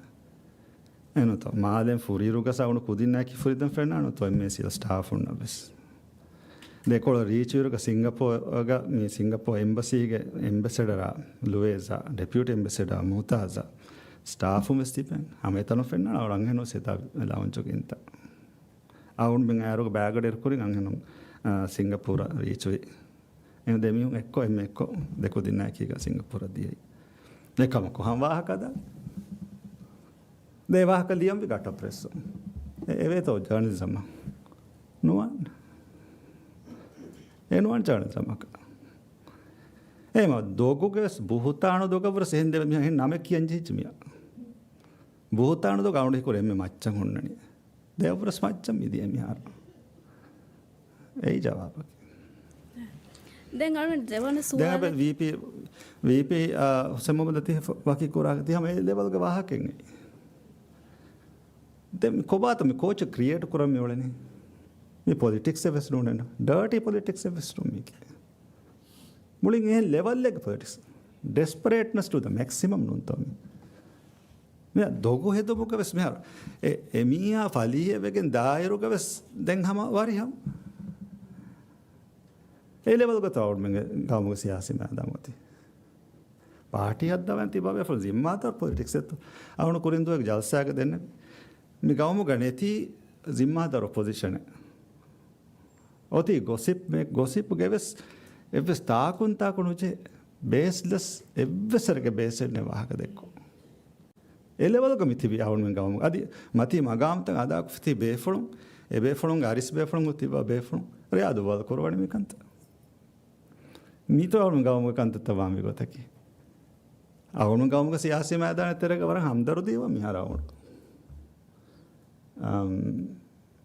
Speaker 1: එනොත මාදෙන් ෆුරීරුග සවුණු කුදින්නෑකි ෆුරිදම් ෆෙන්නානු තොයි මේ සිල ස්ටාෆුන්න වෙස් දෙකොළ රීචුරුග සිංගපෝග මේ සිංගපෝ එම්බසීගේ එම්බසෙඩරා ලුවේසා ඩෙපියුටි එම්බසෙඩා මුතාසා ස්ටාෆුම ස්තිපෙන් හම එතනු ෆෙන්න්න අවරංහෙනෝ සිතා ලවංචුකින්ත අවුන් බෙන් ඇරුග බෑගඩ එරකුරින් අංහෙනම් සිංගපුර රීචුයි එම දෙමියුම් එක්කො එම එක්කො දෙකු දින්න ඇකීක සිංගපුර දියයි දෙකමකො හම් වාහකද දේවාහක ලියම්වි ගට ප්‍රෙස්සු එවේ තෝ ජර්නිසම නුවන් එනුවන් ජර්නිසමක එම දෝගුගෙස් බුහතානු දොගවර සෙහෙන්දෙල මිහ නම කියන්ජිච්චමිය බුහතානු දොග අවුණෙ කොර එමෙ මච්චන් හොන්නනේ දෙවරස් මච්චම් මිදිය මිහාර ඒ ජවාබක
Speaker 4: දැන් අර දෙවන සුවාල
Speaker 1: දැන් VP සම්මත තේ වකි කොරාගති හැම ලෙවල් ක වාහකෙන් දැන් කොබාත මේ කෝච් ක්‍රියේට් කරම මෙවලනේ මේ පොලිටික්ස් එවස් නෝනන ඩර්ටි පොලිටික්ස් එවස් නුමික මුලින් ඒ ලෙවල් එක පොලිටික්ස් ඩෙස්පරේට්නස් ටු ද මැක්සිමම් නුන්තම මේ දොගු හෙදොබක වෙස් මෙහර එමියා ෆලිය වෙගෙන් දායරුක වෙස් දැන් හැම වරිහම් ඒ ලෙවල් ක තවුඩ් මගේ ගාමුක සියාසි මෑදමති පාටි හද්දවන් තිබාවේ ෆල් ජිම්මාතර පොලිටික්ස් එත් අවුණු කුරින්දුවක ජල්සාක දෙන්න මේ ගාමු ගණේති ජිම්මාතර ඔපොසිෂන් ඔති ගොසිප් ගෙවස් එවස් තාකුන්තාකුණුචේ බේස්ලස් එව්වසරගේ බේසෙන්නේ වාහක දෙක්කෝ එලෙවල්ක මිතිබි අවුන් ගාමු අදි මති මගාම්තන් අදාක් ෆති බේෆලුන් ඒ බේෆලුන් අරිස් බේෆලුන් උතිබා බේෆලුන් රියාදු වල කරවණ මේකන්ත මීතෝ අවුන් ගාමු කන්ත තවාමි ගොතකි අවුන් ගාමුක සියාසි මෑදාන තරක වර හම්දරු දීව මිහාර අවුන්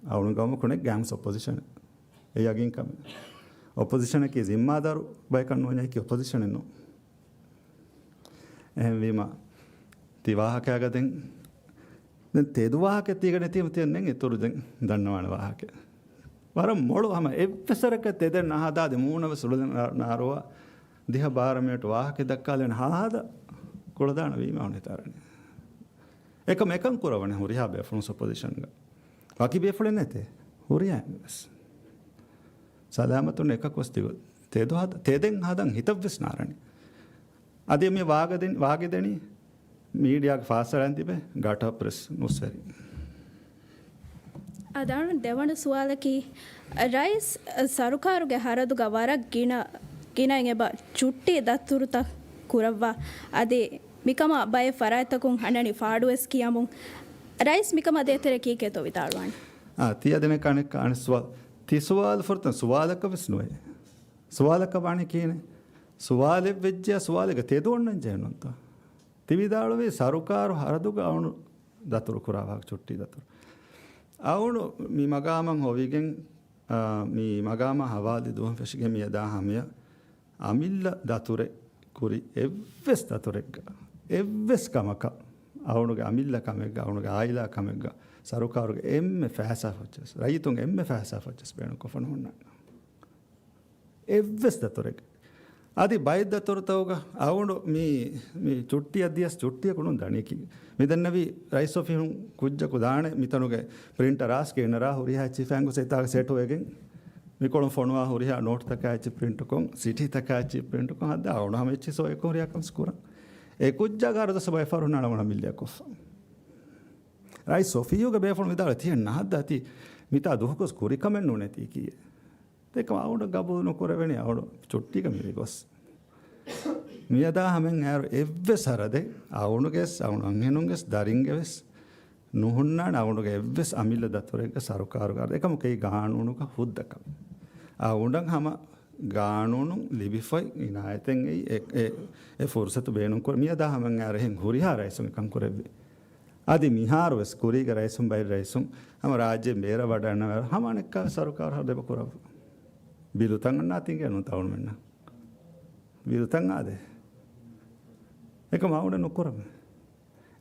Speaker 1: අවුන් ගාමු කොනේ ගෑම්ස් ඔපොසිෂන් ඒ යගින් කම ඔපොසිෂන් එකේ जिम्मेदार බයකන් නොනේ කි ඔපොසිෂන් නෝ එහෙම වීම තිවාහකයගදෙන් දැන් තෙදුවාහක තියගෙන තියන්නේ ඒතරු දැන් දන්නවන වාහක වර මොළු හැම එප්පසරක තෙදෙන් නහදාද මූණව සුළු නාරව දිහ බාරමයට වාහක දක්කාලෙන් හාද කොළදාන වීම වුණේතරනේ එකම එකම් කරවනේ හොරියා බෙෆ්‍රොන්ස් ඔපොසිෂන් ග වාකි බෙෆ්ලෙන් නැතේ හොරියා සලාමතුන් එක කොස්තිව තෙදෙන් හදන් හිතවස් නාරනේ අද මේ වාගෙදෙනි මීඩියාගේ ෆාස්ටරන් තිබේ ගාට ප්‍රෙස් නුස්සරි
Speaker 4: අදාන දෙවන සුවාලකි රයිස් සරුකාරුගේ හරදුග වරක් ಗಿನ එබ චුට්ටි දත්තුරුත කුරව්වා අදේ මිකම බය ෆරායතකුන් හනනි ෆාඩුවස් කියමුන් රයිස් මිකම දේතර කීකේතෝ විතාලුවන්
Speaker 1: තිය දෙන කණෙක් අනස්වා තිසවාල් ෆොර්තන් සුවාලක විස්නොය සුවාලක වාණි කියන්නේ ಸುವಾಲೆ ವೆಜ್ಜ ಸುವಾಲೆಗೆ ತೆದೋಣ್ಣಂಜ ಏನಂತ ತಿವಿದಾಳುವೆ ಸರುಕಾರು ಹರದುಗ ಅವನು ದತುರು ಕುರಾವಾಗ ಚುಟ್ಟಿ ದತುರು ಅವನು ಮೀ ಮಗಾಮಂಗ್ ಹೋವಿಗೆಂಗ್ ಮೀ ಮಗಾಮ ಹವಾಲಿ ದುಹಂ ಫೆಶಿಗೆ ಮೀ ಯದಾ ಹಮಿಯ ಅಮಿಲ್ಲ ದತುರೆ ಕುರಿ ಎವ್ವೆಸ್ ದತುರೆಗ್ಗ ಎವ್ವೆಸ್ ಕಮಕ ಅವನಿಗೆ ಅಮಿಲ್ಲ ಕಮೆಗ್ಗ ಅವನಿಗೆ ಆಯಿಲ ಕಮೆಗ್ಗ ಸರುಕಾರುಗೆ ಎಮ್ಮೆ ಫෑಸಾ ಹೊಚ್ಚಸ್ ರೈತುಂಗೆ ಎಮ್ಮೆ ಫෑಸಾ ಹೊಚ್ಚಸ್ ಬೇಣ ಕೊಫನು ಹುಣ್ಣ ಎವ್ವೆಸ್ ದತುರೆಗ್ಗ అది బయట దొరుకుతావుగా అవును మీ చుట్టి అద్దియస్ చుట్టి కూడా దానికి మిదన్నవి రైస్ ఆఫ్ కుజ్జకు దాణೆ మితనుಗೆ ಪ್ರಿಂಟರ್ ಸ್ಕೇನರ ಹುರಿಯ ಹಚ್ಚಿ ಫ್ಯಾಂಗು ಸೈತಾಗ ಸೆಟ್ ಹೋಗಿ ಮಿಕೊಳು ಫೋನ್ವಾ ಹುರಿಯ ನೋಟ್ ತಕ ಹಚ್ಚಿ ಪ್ರಿಂಟ್ ಕೊಂಗ್ ಸಿಟಿ ತಕ ಹಚ್ಚಿ ಪ್ರಿಂಟ್ ಕೊಂಗ್ ಅದ ಅವನು ಹಮ ಹೆಚ್ಚಿ ಸೋ ಏಕೋ ಹುರಿಯ ಕಮ್ ಸ್ಕೂರ ಏ ಕುಜ್ಜಗಾರದ ಸಬೈ ಫಾರು ನಾಳವಣ ಮಿಲ್ಯ ಕೊಫ್ ರೈಸ್ ಆಫ್ ಯುಗ ಬೇಫೋನ್ ವಿದಾಳ ತಿಯನ್ನ ಹದ್ದತಿ ಮಿತಾ ದುಹಕೋಸ್ ಕುರಿ ಕಮೆಂಟ್ ನೋನೆತಿ ಕಿಯೆ ඒක අවුඩ ගබුණු කරවෙන අවුඩු චුට්ටික මිරිගොස් මියදා හමෙන් ඇර එව්වෙස් හරදේ අවුණුගෙස් අවුණු අංහෙනුන්ගෙස් දරින්ගෙවෙස් නුහුන්නාන අවුණුගේ එව්වෙස් අමිල්ල දතුරෙක සරුකාරුකාර එකමකයි ගානුණුක හුද්දකම අවුඩන් හම ගානුණු ලිබිෆයි ඉනායතෙන් ඒ ෆුර්සතු බේනුම් කර මියදා හමෙන් ඇරහෙන් හුරිහා රයිසුන් එකම් කරෙව්වේ आदि मिहार वस कुरी का राइसुम बाई राइसुम हम राज्य मेरा वडाना हम अनेक का सरकार हर देव कुरा बिरुतंग ना तिंगे नु ताउन में बिरुतंग आदे एक माउडे नुकुरा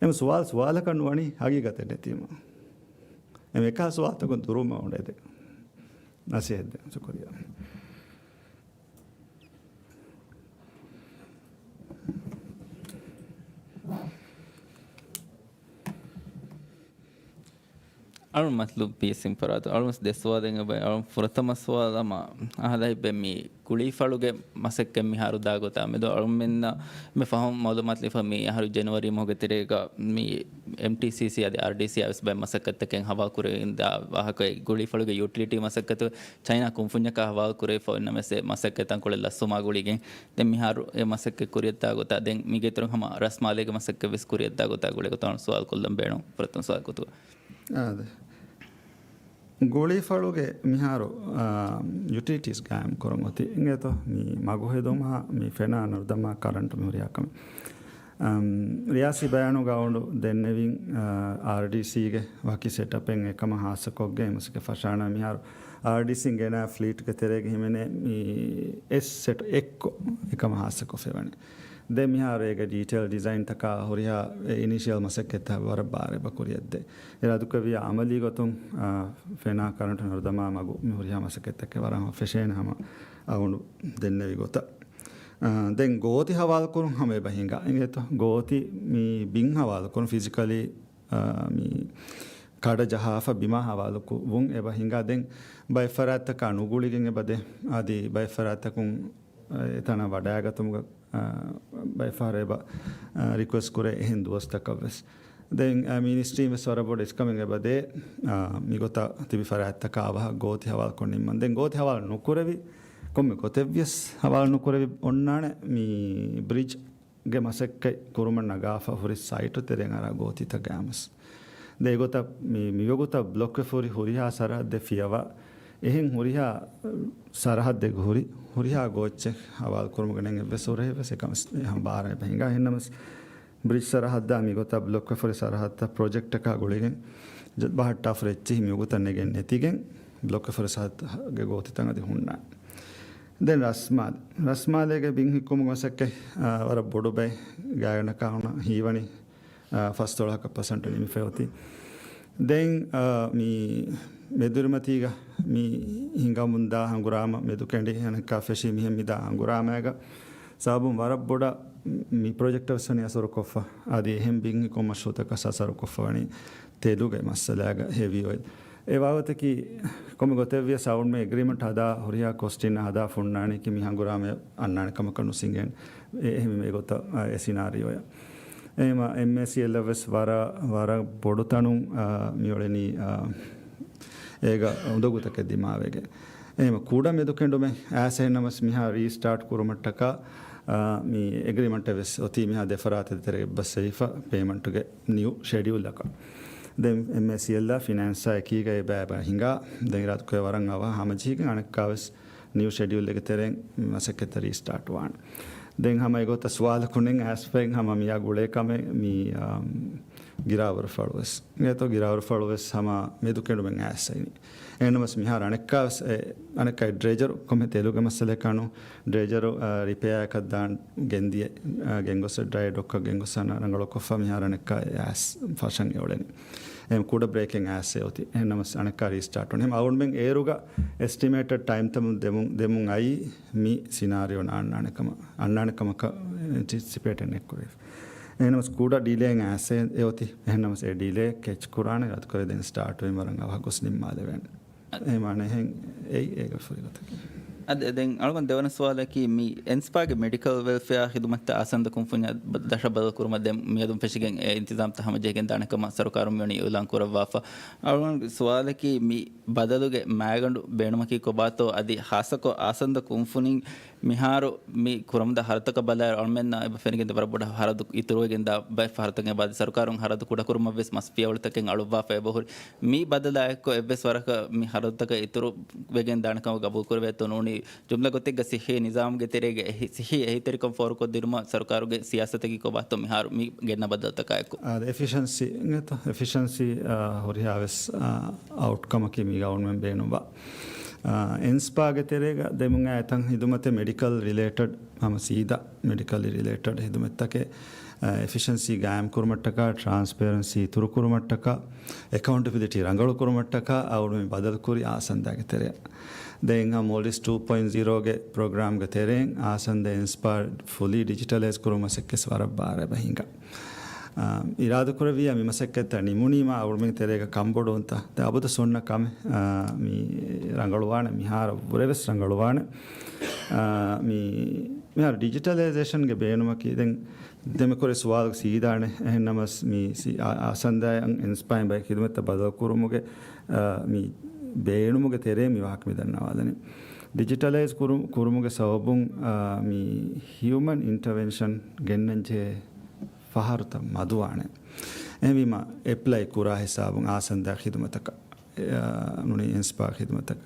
Speaker 1: एम सवाल का नुवानी आगे गते नेती मा एम एक सवाल तो को दुरु माउडे दे नसे दे शुक्रिया
Speaker 5: අරු මත්ලු පීසින් පරාතු අරුස් දෙස්වාදෙන් බයි අරු පුරතමස්වාදම අහලයි බෙමි කුලිෆලුගේ මසෙක්කෙන් මිහාරු දාගොතා මෙදෝ අරු මෙන්න මේ ෆහම් මොද මත්ලි ෆමි අහරු ජනවරි මොගතරේක මි MTCC අද RDC අවස් බයි මසකත්තකෙන් හවා කුරේ ඉඳා වාහකයි කුලිෆලුගේ යුටිලිටි මසකත චයිනා කුම්ෆුඤ්ඤක හවා කුරේ ෆොන්න මෙසේ මසකතන් කොල ලස්සුමා ගුලිගෙන් දෙන් මිහාරු ඒ මසක්ක කුරියත්තා ගොතා දෙන් මිගෙතරන් හම රස්මාලේක මසක්ක වෙස් කුරියත්තා ගොතා ගුලේ තන සවාල් කොල්ලම් බේණු ප්‍රතන් සවාල් කොතු
Speaker 1: ආද ಗೋಳಿ ಫಳುಗೆ ಮಿಹಾರು ಯುಟಿಲಿಟೀಸ್ ಗಾಯಮ್ ಕೊರಂಗೊತಿ ಇಂಗೇತೋ ಮೀ ಮಗು ಹೆದೋಮ ಮೀ ಫೆನಾ ನರ್ದಮ ಕರೆಂಟ್ ಮಿಹುರಿಯಾಕಮ ರಿಯಾಸಿ ಬಯಾನು ಗಾವೊಂಡು ದೆನ್ನೆವಿಂಗ್ RDCಗೆ ವಾಕಿ ಸೆಟಪ್ ಎಂಗೆ ಕಮ ಹಾಸಕೊಗ್ಗೆ ಮುಸ್ಕೆ ಫಶಾಣ ಮಿಹಾರು RDC ಗೆನ ಫ್ಲೀಟ್ ಗೆ ತೆರೆಗೆ ಹಿಮೆನೆ ಮೀ ಎಸ್ ಸೆಟ್ ಎಕ್ಕೋ එකම ಹಾಸಕೊ ಫೆವನೆ ದೆ ಮಿಹಾರು ಏಗ ಡೀಟೇಲ್ ಡಿಸೈನ್ ತಕ ಹುರಿಯಾ ಇನಿಷಿಯಲ್ ಮಸಕ್ಕೆತ್ತ ವರ ಬಾರೆ ಬಕುರಿಯದ್ದೆ ಇರಾದುಕವಿಯ ಅಮಲಿ ಗೊತ್ತುಂ ಫೆನಾ ಕರೆಂಟ್ ನರ್ದಮ ಮಗು ಹುರಿಯಾ ಮಸಕ್ಕೆತ್ತಕ್ಕೆ ವರ ಫೆಶೇನ್ ಹಮ ಅವನು ದೆನ್ನೆವಿ ಗೊತ್ತ ದೆನ್ ಗೋತಿ ಹವಾಲ್ ಕುರು ಹಮೆ ಬಹಿಂಗ ಇಂಗೆತ ಗೋತಿ ಮೀ ಬಿಂಗ್ ಹವಾಲ್ ಕುರು ಫಿಸಿಕಲಿ ಮೀ ಕಾಡ ಜಹಾಫ ಬಿಮಾ ಹವಾಲ್ ಕು ವುಂ ಎ ಬಹಿಂಗ ದೆನ್ ಬೈ ಫರಾತ್ ಕ ಅನುಗುಳಿಗೆ ಬದೆ ಆದಿ ಬೈ ಫರಾತ್ ಕುಂ එතන වඩාගතුමුග බයිෆාරේබ රික්වෙස්ට් කුරේ එහෙන් දුවස්තකවස් දැන් මිනිස්ට්‍රී මෙ සොරබොඩ ඉස් කමින් එබදේ මිගොත තිබි ෆරාත්තක ආවහ ගෝති හවල් කොන්නින් මන් දැන් ගෝති හවල් නුකුරවි කොම්මෙ කොතෙව්‍යස් හවල් නුකුරවි ඔන්නානේ මී බ්‍රිජ් ಗೆ ಮಸಕ್ಕೆ ಕುರುಮಣ್ಣ ಗಾಫ ಹುರಿ ಸೈಟ್ ತೆರೆಂಗಾರ ಗೋತಿ ತ ಗ್ಯಾಮಸ್ ದೇಗೊತ ಮಿಗೊತ ಬ್ಲಾಕ್ ಫೋರಿ ಹುರಿಯಾ ಸರಹದ್ದೆ ಫಿಯವ එහෙන් හුරිහා සරහද්දෙ ගුරි හුරිහා ගෝච්චෙ හවල් කුරුමගණෙන් එබ්බසොරේ වෙසකම හම්බාරේ බහින්ගා හෙන්නමස් බ්‍රිජ් සරහද්දා මිගොත බ්ලොක් ෆොරි සරහද්ද ප්‍රොජෙක්ට් එක ගොලිගෙන් ජත් බහට්ටා ෆ්‍රෙච්චි මිගොත නෙගෙන් නැතිගෙන් බ්ලොක් ෆොරි සරහද්ද ගෝති තංගදි හුන්නා දැන් රස්මාලේගේ බින් හික්කොම ගසක්කේ වර බොඩු බයි ගායන කවුන හීවනි ෆස්තොලක පසන්ට නිමි ෆෙවති දැන් මී මෙදුරමතිග මී හිංගමුන්දා හංගුරාම මෙදු කැඩි හනක ෆෙෂි මිහෙම් මිදා හංගුරාමයක සාබුම් වරක් බොඩ මී ප්‍රොජෙක්ට් වසනි අසරු කොෆ ආදී එහෙම් බින් හික්කොම ශෝතක සසරු කොෆවනි තේදුගේ මස්සලාග හෙවි ඔයිල් ඒ වාවතකි කොම ගොතෙවිය සවුන්ඩ් මේ එග්‍රීමන්ට් හදා හොරියා කොස්ටින් හදා ෆොන්නානි කි මී හංගුරාම අන්නාන කම කනු සිංගෙන් එහෙම මේ ගොත ඒ සිනාරියෝය එම MSCLවස් වර බොඩු තනුම් මියොලෙනි ඒක උදගුතක දිමාවේගේ එහෙම කූඩ මෙදුකෙන්ඩුමේ ඇසෙන්නමස් මිහා රීස්ටාර්ට් කුරුමට්ටක මී එග්‍රීමන්ට් වෙස් ඔති මිහා දෙෆරාත දෙතරේ බස්සයිෆ පේමන්ට්ගේ නියු ෂෙඩියුල් එක දැන් MSCL ලා ෆිනෑන්ස් එකීගේ බෑබ හිඟා දැන් ඉරත් කොය වරන් ආවා හැමජීගෙන් අනෙක්කාවස් new schedule එක තෙරෙන් මසකත restart වාන දැන් හැම ඒගොත සවාල කුණෙන් ඇස්පෙන් හැම මියා ගුලේ කම මී ගිරාවර ෆලවස් මේතෝ ගිරාවර ෆලවස් හැම මෙදු කෙඩුමෙන් ඇස්සයිනි එනමස් මිහාර අනෙක්කාස් අනෙක්කයි ඩ්‍රේජර් කොමෙ තෙලුග මස්සලේ කනු ඩ්‍රේජර් රිපෙයා එකක් දාන් ගෙන්දිය ගෙන්ගොස ඩ්‍රයි ඩොක්ක ගෙන්ගොසන රංගල කොෆා මිහාර අනෙක්කා ඇස් ෆෂන් යෝලෙනි එම් කුඩ බ්‍රේකින් ඇස්සේ ඔති එනමස් අනෙක්කා රීස්ටාර්ට් ඔන එම් අවුන්බෙන් ඒරුග එස්ටිමේටඩ් ටයිම් තම දෙමුන් අයි මි සිනාරියෝ අන්නානකමක anticipate එක්කුරේ එනමස් කුඩ ඩීලේන් ඇස්සේ යොති එනමස් ඒ ඩීලේ කෙච් කුරාන ගත කර දෙන් ස්ටාර්ට් වෙම මරංග අවහකොස් නිම්මාල වෙන්න එමානෙහෙන් ඒක ෆරිගතක
Speaker 5: අද දැන් අලුගන් දෙවන සවාලකි මි එන්ස්පාගේ මෙඩිකල් වෙල්ෆෙයාර් හිදුමත් ආසන්ද කුම්ෆුඤ්ඤ දශ බල කුරුම දැන් මියදුම් ෆෙෂිගෙන් ඒ ඉන්තිසාම් තහම ජේගෙන් දානකම සරකාරුම් යනි උලං කුරවාෆා අලුගන් සවාලකි මි බදලුගේ මෑගඬු බේණුමකි කොබාතෝ අදි හාසකෝ ආසන්ද කුම්ෆුනින් මිහාරු මි කුරම්ද හරතක බල අල්මෙන්න එබ ෆෙනිගෙන් දබර බොඩ හරදු ඉතුරුගෙන් දා බයි හරතක බද සරකාරුම් හරදු කුඩ කුරුම වෙස් මස් පියවලතකෙන් අලුවාෆා එබහුරි මි බදලායක එබ්බස් වරක මි හරතක ඉතුරු වෙගෙන් දානකම ගබු කුරවෙතෝ නෝනි ಜುಮ್ಲ ಗೊತ್ತಿಗ ಸಿಹಿ ನಿಜಾಮ್ಗೆ ತೆರೆಗೆ ಸಿಹಿ ಎಹಿತರಿಕಂ ಫೋರ್ಕೊ ದಿರ್ಮ ಸರ್ಕಾರಗೆ ಸಿಯಾಸತೆಗೆ ಕೊಬಾತೊ ಮಿಹಾರು ಮಿ ಗೆನ್ನ ಬದಲ್ತ ಕಾಯಕು
Speaker 1: efficiency ngeta efficiency horihaves outcome ki mi government beenuba එන්ස්පාගේ තෙරේග දෙමුන් ඇතන් හිදුමතේ මෙඩිකල් රිලේටඩ් මම සීදා මෙඩිකලි රිලේටඩ් හිදුමත්තකේ efficiency ගෑම් කුරුමට්ටක transparency තුරු කුරුමට්ටක accountability රංගල කුරුමට්ටක අවුරු මේ බදල් කුරි ආසන්දාගේ තෙරේ දැන් Maldives 2.0 ගේ ප්‍රෝග්‍රෑම් ගේ තෙරෙන් ආසන්ද ඉන්ස්පයර් fully digitalize කුරුමසෙක්කස් වරබ්බාර බහිංග ඉරාද කුරවිය මිමසෙක්කත නිමුනීම අවුරුමින් තෙරේක කම්බොඩු උන්ත ද අබුද සොන්න කම මි රංගලවාන මිහාර බුරෙවස් රංගලවාන මි මිහාර ඩිජිටලයිසේෂන් ගේ බේනුමකි දැන් දෙමකොර සවාල් සීදානේ එහෙනමස් මි ආසන්දයන් ඉන්ස්පයර් බයි කිදුමත බදල් කුරුමුගේ මි බේනුමුගේ තෙරේ මිවාක් මිදන්නවාදනේ ඩිජිටලයිස් කුරුමුගේ සවබුන් මි හියුමන් ඉන්ටර්වෙන්ෂන් ගෙන්නන්ජේ ಫಹರುತ ಮದುವಾಣೆ ಎಮಿಮ ಎಪ್ಲೈ ಕುರಾ ಹಿಸಾಬುಂ ಆಸಂದ ಖಿದ್ಮತಕ ನುನಿ ಇನ್ಸ್ಪಾ ಖಿದ್ಮತಕ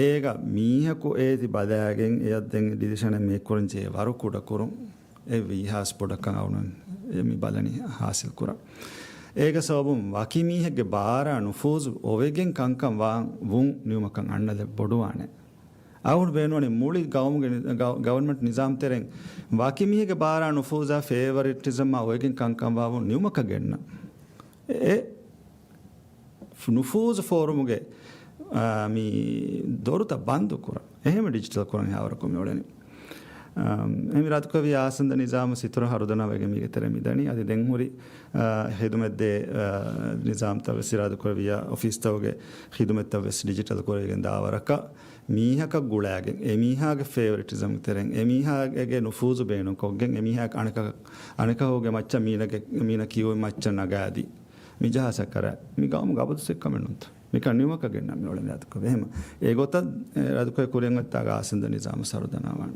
Speaker 1: ಏಗ ಮೀಹಕು ಏತಿ ಬದಾಗೆನ್ ಎದ್ದೆನ್ ಡಿಸಿಷನ್ ಮೇ ಕುರಂಜೆ ವರು ಕುಡ ಕುರುಂ ಎ ವಿಹಾಸ್ ಪೊಡಕ ಅವನು ಎಮಿ ಬಲನಿ ಹಾಸಿಲ್ ಕುರ ಏಗ ಸಬುಂ ವಾಕಿ ಮೀಹಗೆ ಬಾರ ನುಫೂಜ್ ಒವೆಗೆನ್ ಕಂಕಂ ವಾ ವುಂ ನ್ಯೂಮಕಂ ಅಣ್ಣಲೆ ಬೊಡುವಾಣೆ අවුන් බේනුවනේ මූලික ගවර්න්මන්ට් නිසාම් තෙරෙන් වාකිමියගේ බාරා නුෆූසා ෆේවරිටිසම් ඔයකින් කංකම් වාවු නියුමක ගෙන්න ඒ නුෆූස් ෆෝරමුගේ මි දොරුත බන්දු කුර එහෙම ඩිජිටල් කුරන් හවරකම යොලෙනි එමි රාත්කවි ආසන්ද නිසාම සිතුර හරුදන වගේ මිගේ තෙර මිදනි අද දෙන් හුරි හිදුමෙද්දේ නිසාම් තව සිරාද කුරවිය ඔෆිස් තවගේ හිදුමෙත් තව ඩිජිටල් කුරගෙන් දාවරක මීහක ගුලෑගෙන් එමීහාගේ ෆේවරිටිසම් තෙරෙන් එමීහාගේ නුෆූසු බේනු කොග්ගෙන් එමීහාක අනක හෝගේ මච්ච මීන කියෝ මච්ච නගාදී මිජහස කර මිගාම ගබදු සෙක්කමනුත් මික නියමක ගෙන්න මිවල නෑතක වෙහෙම ඒගොත රදුකේ කුරෙන් වත්තා ආසන්ද නිසාම සරදනාවන්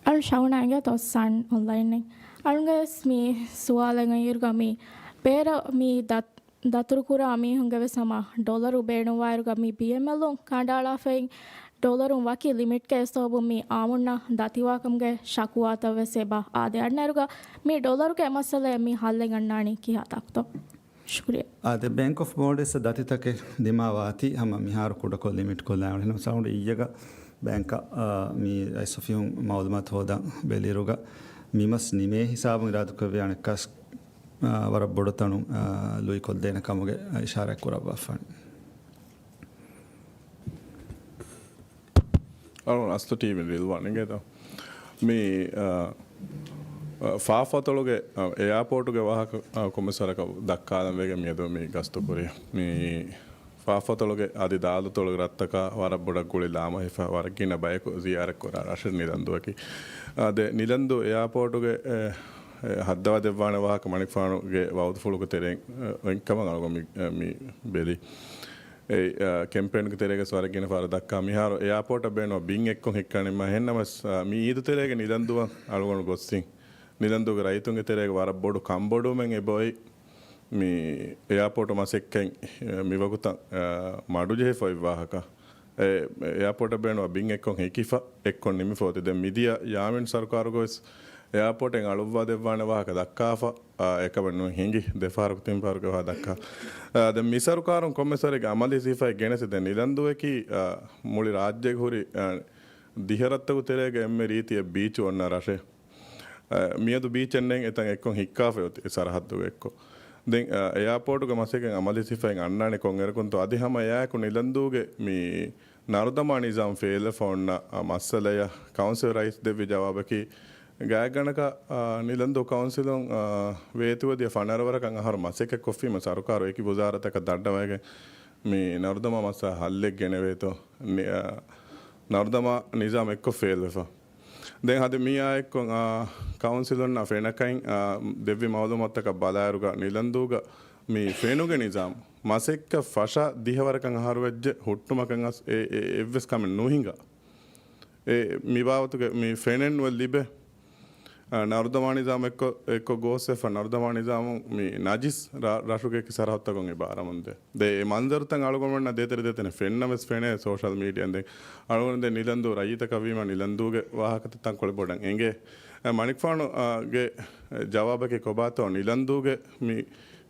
Speaker 6: අල් ශවුනාගේ තොස්සන් ඔන්ලයින් අල්ගස් මේ සුවාලඟ ඉර්ගමි පේර මී දතුරු කුරා මී හුඟව සම ඩොලරු බේණු වයර්ගමි BML කාඩාලාෆෙන් ඩොලරුන් වකි ලිමිට් කේස්තෝබු මී ආමුන්න දතිවාකම්ගේ ශකුවාතව සෙබා ආදේ අන්නරුග මී ඩොලරුගේ මසලේ මී හල්ලෙන් අන්නානි කියාතක්තෝ ಶುಕ್ರಿಯಾ
Speaker 1: ಅದೇ ಬ್ಯಾಂಕ್ ಆಫ್ ಮಾಲ್ಡೀವ್ಸ್ ದತಿತಕ್ಕೆ ದಿಮಾವಾತಿ ಹಮ ಮಿಹಾರ್ ಕೂಡ ಕೊ ಲಿಮಿಟ್ ಕೊಲ್ಲ ಏನು ಸೌಂಡ್ ಈಯಗ ಬ್ಯಾಂಕ್ ಮಿ ಐಸಫಿಯಂ ಮಾಲೂಮಾತ್ ಹೋದ ಬೆಲಿರುಗ මිමස් නිමේ හිසාබුන් ඉරාදුකවේ අනකස් වර බොඩතනු ලුයි කොල් දෙන කමුගේ ඉෂාරයක් කරවවෆන්
Speaker 7: අරුන් අස්තු ටීවි රිල්වන්නේද මේ ෆාෆතලගේ එයාපෝර්ටුගේ වාහක කොමසරක දක්කාදම් වේග මියද මේ ගස්තු පුරේ මේ ෆාෆතලගේ আদি දාලුතලගේ රත්තක වර බොඩක් ගුලි ලාම හිෆ වරකින බයක ziyarak කර රෂර් නිදන්දුවකි ಅದೇ ನಿಲಂದು ಏರ್ಪೋರ್ಟ್ಗೆ ಹದ್ದವ ದೆವ್ವಾಣ ವಾಹಕ ಮಣಿಫಾನುಗೆ ವೌದು ಫುಳುಗೆ ತೆರೆ ವೆಂಕಮ ಮಿ ಬೆಲಿ ඒ කැම්පේන්ක තෙරේක ස්වරගෙන පාර දක්කා මිහාර එයාපෝර්ට් බේනෝ බින් එක්කොන් හික්කන්නේ මම හෙන්නම මී ඊදු තෙරේක නිදන්දුව අලුගොන ගොස්සින් නිලන්දුගේ රයිතුන්ගේ තෙරේක වර බොඩු කම්බොඩුමෙන් එබොයි මේ එයාපෝර්ට් මාසෙක්කෙන් මිවකුතන් මඩු ජෙහෙ ෆොයි වාහක එයාපෝර්ට් බේනවා බින් එක්කොන් හේකිෆා එක්කොන් නිමි ෆෝති දැන් මිදියා යාමෙන් සරකාරුගොස් එයාපෝර්ටෙන් අලුවා දෙවවාන වාහක දක්කාෆා එකබන්නු හිඟි දෙපාරක තින් පාරක වා දක්කා දැන් මිසරුකාරුන් කොම්මසරගේ අමලි සිෆයි ගෙනස දැන් නිලන්දුවේකි මුලි රාජ්‍යක හුරි දිහරත්තකු තෙරේගේ එම්මේ රීතිය බීච් ඔන්න රෂේ මියදු බීච් එන්නෙන් එතන් එක්කොන් හික්කාෆයොති සරහද්දුව එක්කො දැන් එයාපෝර්ටුගේ මසෙකෙන් අමලි සිෆයින් අන්නානේ කොන් එරකුන්තු අදිහම එයාකු නිලන්දුවගේ මේ නරුදමා නිසාම් ෆේල ෆොන්න මස්සලය කවුන්සිල් රයිස් දෙවි ජවාබකි ගායගණක නිලන්දු කවුන්සිලුන් වේතුවදිය ෆනරවරකන් අහර මසෙක කොෆීම සරුකාරු ඒකි වුසාරතක දඩ්ඩවයගේ මේ නරුදමා මස්ස හල්ලෙක් ගෙනවේතෝ නරුදමා නිසාම් එක්කො ෆේල් වෙෆා දැන් හද මියා එක්කොන් කවුන්සිලුන් ෆෙනකයින් දෙවි මවදුමත්තක බලාරුග නිලන්දුග මේ ෆේනුගේ නිසාම් මසෙක්ක ෆෂා දිහවරකන් අහර වෙජ්ජ හුට්ටුමකන් අස් එව්ස් කම නොහිඟා ඒ මිවාවතුගේ මේ ෆෙනෙන් වල් ලිබේ නරුදමා නිසාම එක්කො ගෝසෙෆ නරුදමා නිසාම මේ නජිස් රාෂුගේ සරහත්තකොන් ඉබාරමුන්ද දේ මන්දරතන් අලුගොමන්න දෙතර දෙතන ෆෙන්නවස් ෆෙනේ සෝෂල් මීඩියන් දෙ අලුගොමන්න නිලන්දු රයිත කවීම නිලන්දුගේ වාහකත තන් කොළ බොඩන් එංගේ මණික්ෆානුගේ ජවාබකේ කොබාතෝ නිලන්දුගේ මේ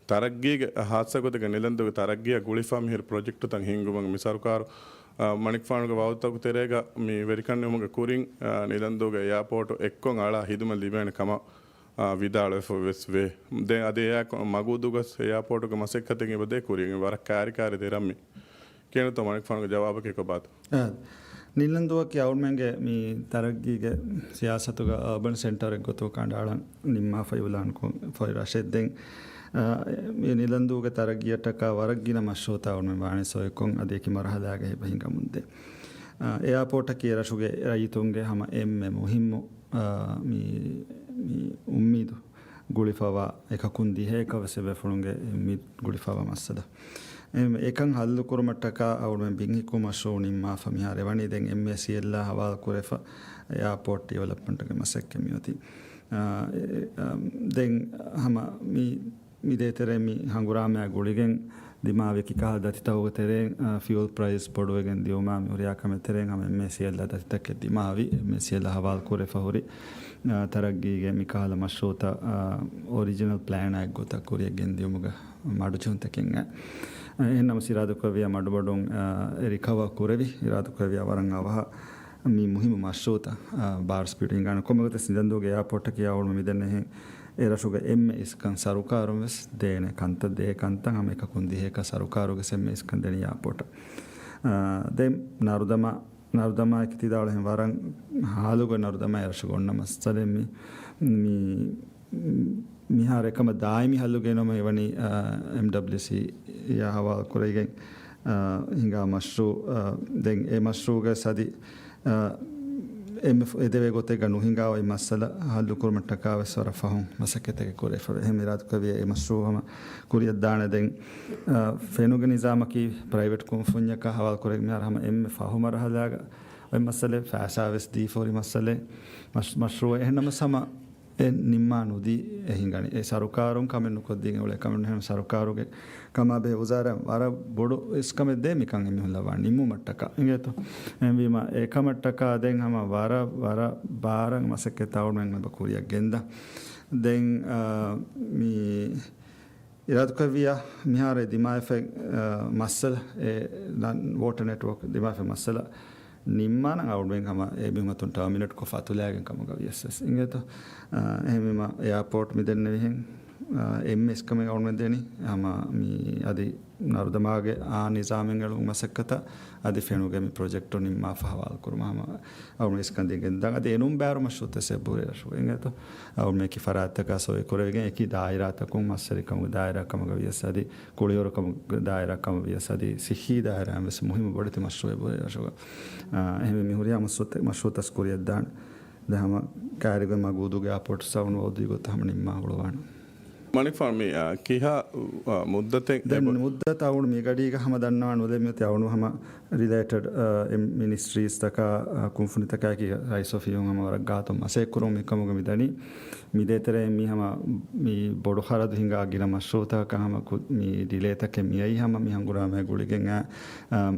Speaker 7: තරග්ගීගේ හාත්සකොතක නිලන්දුගේ තරග්ගිය ගුලිෆා මිහිර ප්‍රොජෙක්ට් තන් හිංගුමන් මිසරුකාරු මණික්ෆානුගේ වවුත්තකු තෙරේග මේ වෙරිකන්නේ උමගේ කුරින් නිලන්දුගේ එයාපෝර්ට් එක්කොන් ආලා හිදුම ලිබෙන කම විදාල වෙස් වේ දැන් අද එයා මගුදුගස් එයාපෝර්ට්ගේ මසෙක්කතෙන් ඉබදේ කුරින් වර කාරිකාරි දෙරම්මි කියන තෝ මණික්ෆානුගේ ජවාබකේ කොබාත
Speaker 1: ನಿಲ್ಲಂದುವಕ್ಕೆ ಅವ್ರಮೇಗೆ ಮೀ ತರಗಿಗೆ ಸಿಯಾಸತುಗ ಅರ್ಬನ್ ಸೆಂಟರ್ಗೆ ಗೊತ್ತು ಕಾಂಡಾಳ ನಿಮ್ಮ ಫೈವ್ಲ ಅನ್ಕೊ ಫೈವ್ ಅಶೆದ್ದೆಂಗ್ ನಿಲಂದುಗೆ ತರಗಿಯಟಕ ವರಗಿನ ಮಶೋತ ಅವ್ರ ಬಾಣಿಸೋಯ್ಕೊಂಗ್ ಅದಕ್ಕೆ ಮರಹದಾಗೆ ಹಿಂಗ ಮುಂದೆ ಏರ್ಪೋರ್ಟಕ್ಕೆ ರಶುಗೆ ರೈತುಂಗೆ ಹಮ ಎಮ್ಮೆ ಮುಹಿಮ್ಮು ಮೀ ಉಮ್ಮೀದು ಗುಳಿಫವ ಏಕಕುಂದಿ ಹೇಕವಸೆ ಬೆಫುಳುಂಗೆ ಉಮ್ಮೀದ್ ಗುಳಿಫವ ಮಸ್ಸದ එකන් හල්ලු කුරුමට්ටක අවුරුම බිංහිකු මශෝ නිම්මා ෆමිහාර එවනි දැන් එම්එසි එල්ලා හවාල් කුරෙෆ එයාපෝර්ට් ඩෙවලොප්මන්ට් එක මසෙක් මියොති දැන් හම මි දෙතරේ මි හංගුරාමයා ගුලිගෙන් දිමාවෙකි කහ දතිතවග තෙරෙන් ෆියුල් ප්‍රයිස් පොඩුවගෙන් දියුමා මි හොරියා කම තෙරෙන් හම එම්එසි එල්ලා දතිතක දිමාවි එම්එසි එල්ලා හවාල් කුරෙෆ හොරි තරග්ගීගේ මි කාල මශෝත ඔරිජිනල් ප්ලෑන් එකක් ගොතක් කුරියගෙන් දියුමුග මඩු චුන්තකින් එන්නම සිරාදුකවිය මඩුබඩුන් රිකව කුරවි ඉරාදුකවිය වරන් අවහ මි මුහිම මශෝත බාර් ස්පීඩින් ගන්න කොමගත සිදන්දුගේ එයාපෝර්ට් එකේ අවුරුම මිදන්නේ එරසුග එම්එස් කන් සරුකාරුම් වෙස් දේන කන්ත දේ කන්තන් හැම එක කුන්දි හේක සරුකාරුගේ එම්එස් කන් දෙන එයාපෝර්ට් දෙම් නරුදමා කිති දාවල හැම වරන් හාලුග නරුදමා එරසුග ඔන්නම සදෙමි මිහාර එකම දායිමි හල්ලුගෙනම එවැනි MWC යහවල් කුරයිගෙන් හිඟා මශ්රූ දැන් ඒ මශ්රූගේ සදි එම් එදවේ ගොතේ ගනු හිඟා ඔය මස්සල හල්ලු කුරුමට්ටකාව සොර ෆහුන් මසකෙතේ කුරේ ෆර එහෙම ඉරාත් කවිය ඒ මශ්රූවම කුරිය දාන දැන් ෆෙනුගේ නිසාමකි ප්‍රයිවට් කුම්ෆුඤ්ඤක හවල් කුරේ මිහාර හැම එම් ෆහුම රහදාග ඔය මස්සලේ ෆාසාවස් දී ෆෝරි මස්සලේ මශ්රූ එහෙනම සම නිම්මා නුදී එහිංගනි ඒ සරුකාරුන් කමෙන්නු කොද්දීන් ඔල කමෙන්නු හැම සරුකාරුගේ කමා බේ උසාර වර බොඩු ඉස්කමෙ දෙ මිකන් එමි හොල්ලා නිම්මු මට්ටක ඉංගේතෝ එම්වීම ඒක මට්ටක දෙන් හැම වර බාරන් මසකේ තවුන් මෙන් බකුරියක් ගෙන්දා දෙන් මී ඉරාදුකවිය මිහාරේ දිමාෆෙ මස්සල ඒ වෝටර් නෙට්වර්ක් දිමාෆෙ මස්සල නිම්මාන අවුඩෙන් හම ඒ බිමතුන් ටර්මිනේට් කො ෆතුලෑගෙන් කම ගවියස් ඉංගේතෝ එහෙමම එයාපෝර්ට් මිදෙන්න විහෙන් එම්එස් කම අවුන් දෙනි හම මි අදි නරුදමාගේ නිසාමෙන් ගලු මසක්කත අදි ෆෙනුගේ මි ප්‍රොජෙක්ට් නිම්මා ෆහවල් කුරුමම අවුන් ඉස්කන්දිගෙන් දඟ අදි එනුම් බෑරු මෂුත සෙබුරේ රෂු ඉංගේතෝ අවුන් මේකි ෆරාත්තක සෝයි කුරෙගෙන් එකි දායිරාතකුන් මස්සරි කම දායිරා කම ගවියස් අදි කුලියොර කම දායිරා කම වියස් අදි සිහි දායිරා මෙස් මුහිම බොඩති මෂුවේ බුරේ රෂු එහෙම මිහුරියා මෂුත ස්කුරිය දාන දහම කාරිගේ මගුදුගේ අපෝට් සවුන් වෝදී ගොත හැම නිම්මා වලවන
Speaker 7: මණික්ෆාන් මේ කිහා මුද්දතෙන්
Speaker 1: දැන් මුද්දත අවුණු මේ ගඩීක හැම දන්නවන වල මේ තවුණු හැම related ministries taka kumfuni taka ki rise of young hama warak gatum ase kurum ikamuga midani midetere mi hama mi bodu kharadu hinga gina mashrota ka hama mi delay take mi ai hama mi hangura me guligen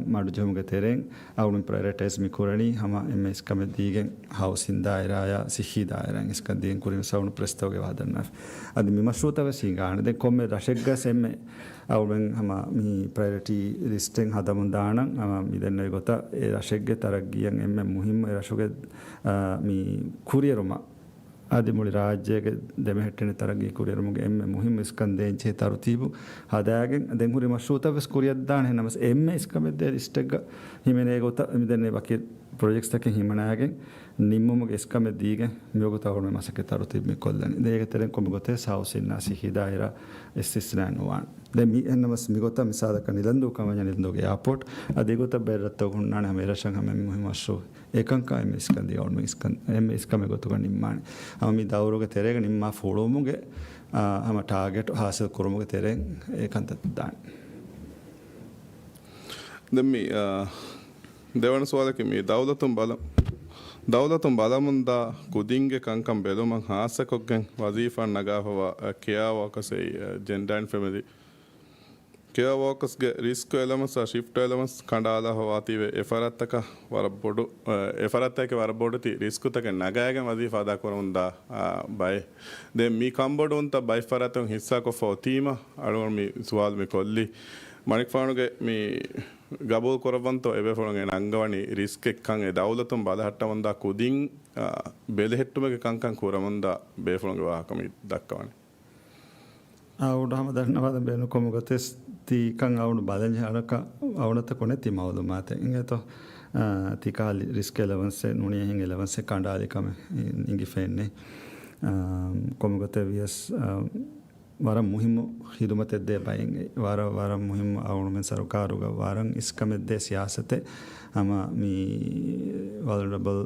Speaker 1: madu jomuga tereng awun prioritize mi kurani hama ms kamedigen housing dairaya sihi daira iskadien kurim saun prestawge wadanna adi mi mashrota we singa de komme rashegga semme awun hama mi priority listing hadamun danan hama midenne gota e rashegge taraggiyan emme muhim e rashuge mi kurieruma adi muli rajyege demehettene taraggi kurierumuge emme muhim iskanden che tarutibu hadagen den huri mashruta ves kuriyaddan henamas emme iskamedde istega himene gota midenne bakir projects take himanagen nimmumuge iskamedige miyogota awun masake tarutib mi kollani dege teren komugote sausinna sihidaira istisnan wan de mi enamas migota misalaka nilandu kamanya nilanduge airport adigota berratto gunnana hamera shang hamme muhim asho ekanka em iskandi awun iskan em iskame gotuga nimmani ami dawruge terega nimma folumuge ama target hasil kurumuge tereng ekanta dan
Speaker 7: demi දෙවන සුවාලක මේ දවලතුන් බලමුන්දා කුදින්ගේ කංකම් බෙලුමන් හාසකොක්ගෙන් වසීෆන් නගාපවා කෙයාවාකසේ ජෙන්ඩයින් ෆෙමදි කෙයාවාකස්ගේ risk එලමස ශිෆ්ට එලමස් කණ්ඩාලා හවාතිවේ එෆරත්තක වරබොඩු එෆරත්තක වරබොඩති රිස්කුතක නගායගෙන් වසීෆාදා කරමුන්දා බයි දෙ මී කම්බොඩුන්ත බයි ෆරත්තන් හිස්සා කොෆෝ theme අඩුවන් මේ සුවාල් මේ කොල්ලි මනික් ෆානුගේ මේ ගබෝල් කොරවන්තෝ එබෙෆොලගේ නංගවනි risk එක්කන් ඒ දවුලතුන් බලහට්ටවන්දා කුදින් බෙලහෙට්ටුමගේ කංකන් කුරමන්දා බේෆොලගේ වාහකම දක්කවනි
Speaker 1: awudu hama dannawada benu komugotes ti kan awudu balanjhanaka awunata koneti mawlumate ingeto ti kali risk allowance nuniya hin allowance kandali kame ingi fenne komugote vias waram muhimu hidumatedde bayin waram muhimu awunu men sarukaruga waran iskamedde siyasate ama mi vulnerable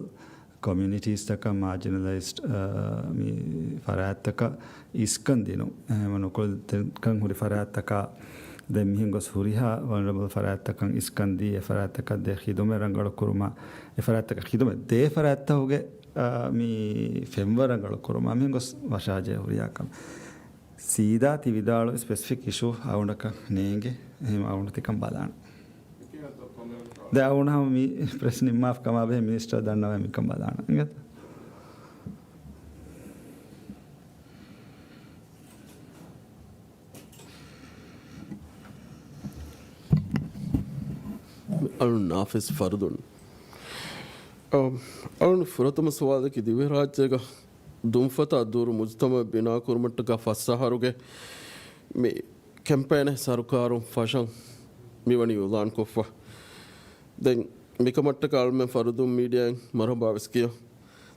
Speaker 1: communities taka marginalized mi farataka iskandino manokol kan huri farataka de mihingos huriha vulnerable faratakan iskandi e farataka de hidume rangalo kuruma e farataka hidume de faratta hoge mi femwa rangalo kuruma mihingos washaje huriyakam සීදා තිවිදාಳು specific issue අවුනක නේගේ එහෙම අවුනතිකම් බලන්න දැන් අවුනම මේ ප්‍රශ්න මාෆ් කමාබේ මිනිස්ටර් දන්නවා මේකම් බලන්න නේද
Speaker 8: අරුණ ආෆිස් ෆර්දුන් අරුණ ෆරතම සවාදකි දිව්‍ය රාජ්‍යක දුම්ෆත අදූරු මුජ්තම බිනා කුරුමට්ටක ෆස්සහරුගේ මේ කැම්පේන සරුකාරු ෆෂන් මිවනි උලාන් කොෆ්ව දැන් මිකමට්ටක අල්මෙන් ෆරුදුම් මීඩියන් මරබාවිස්කිය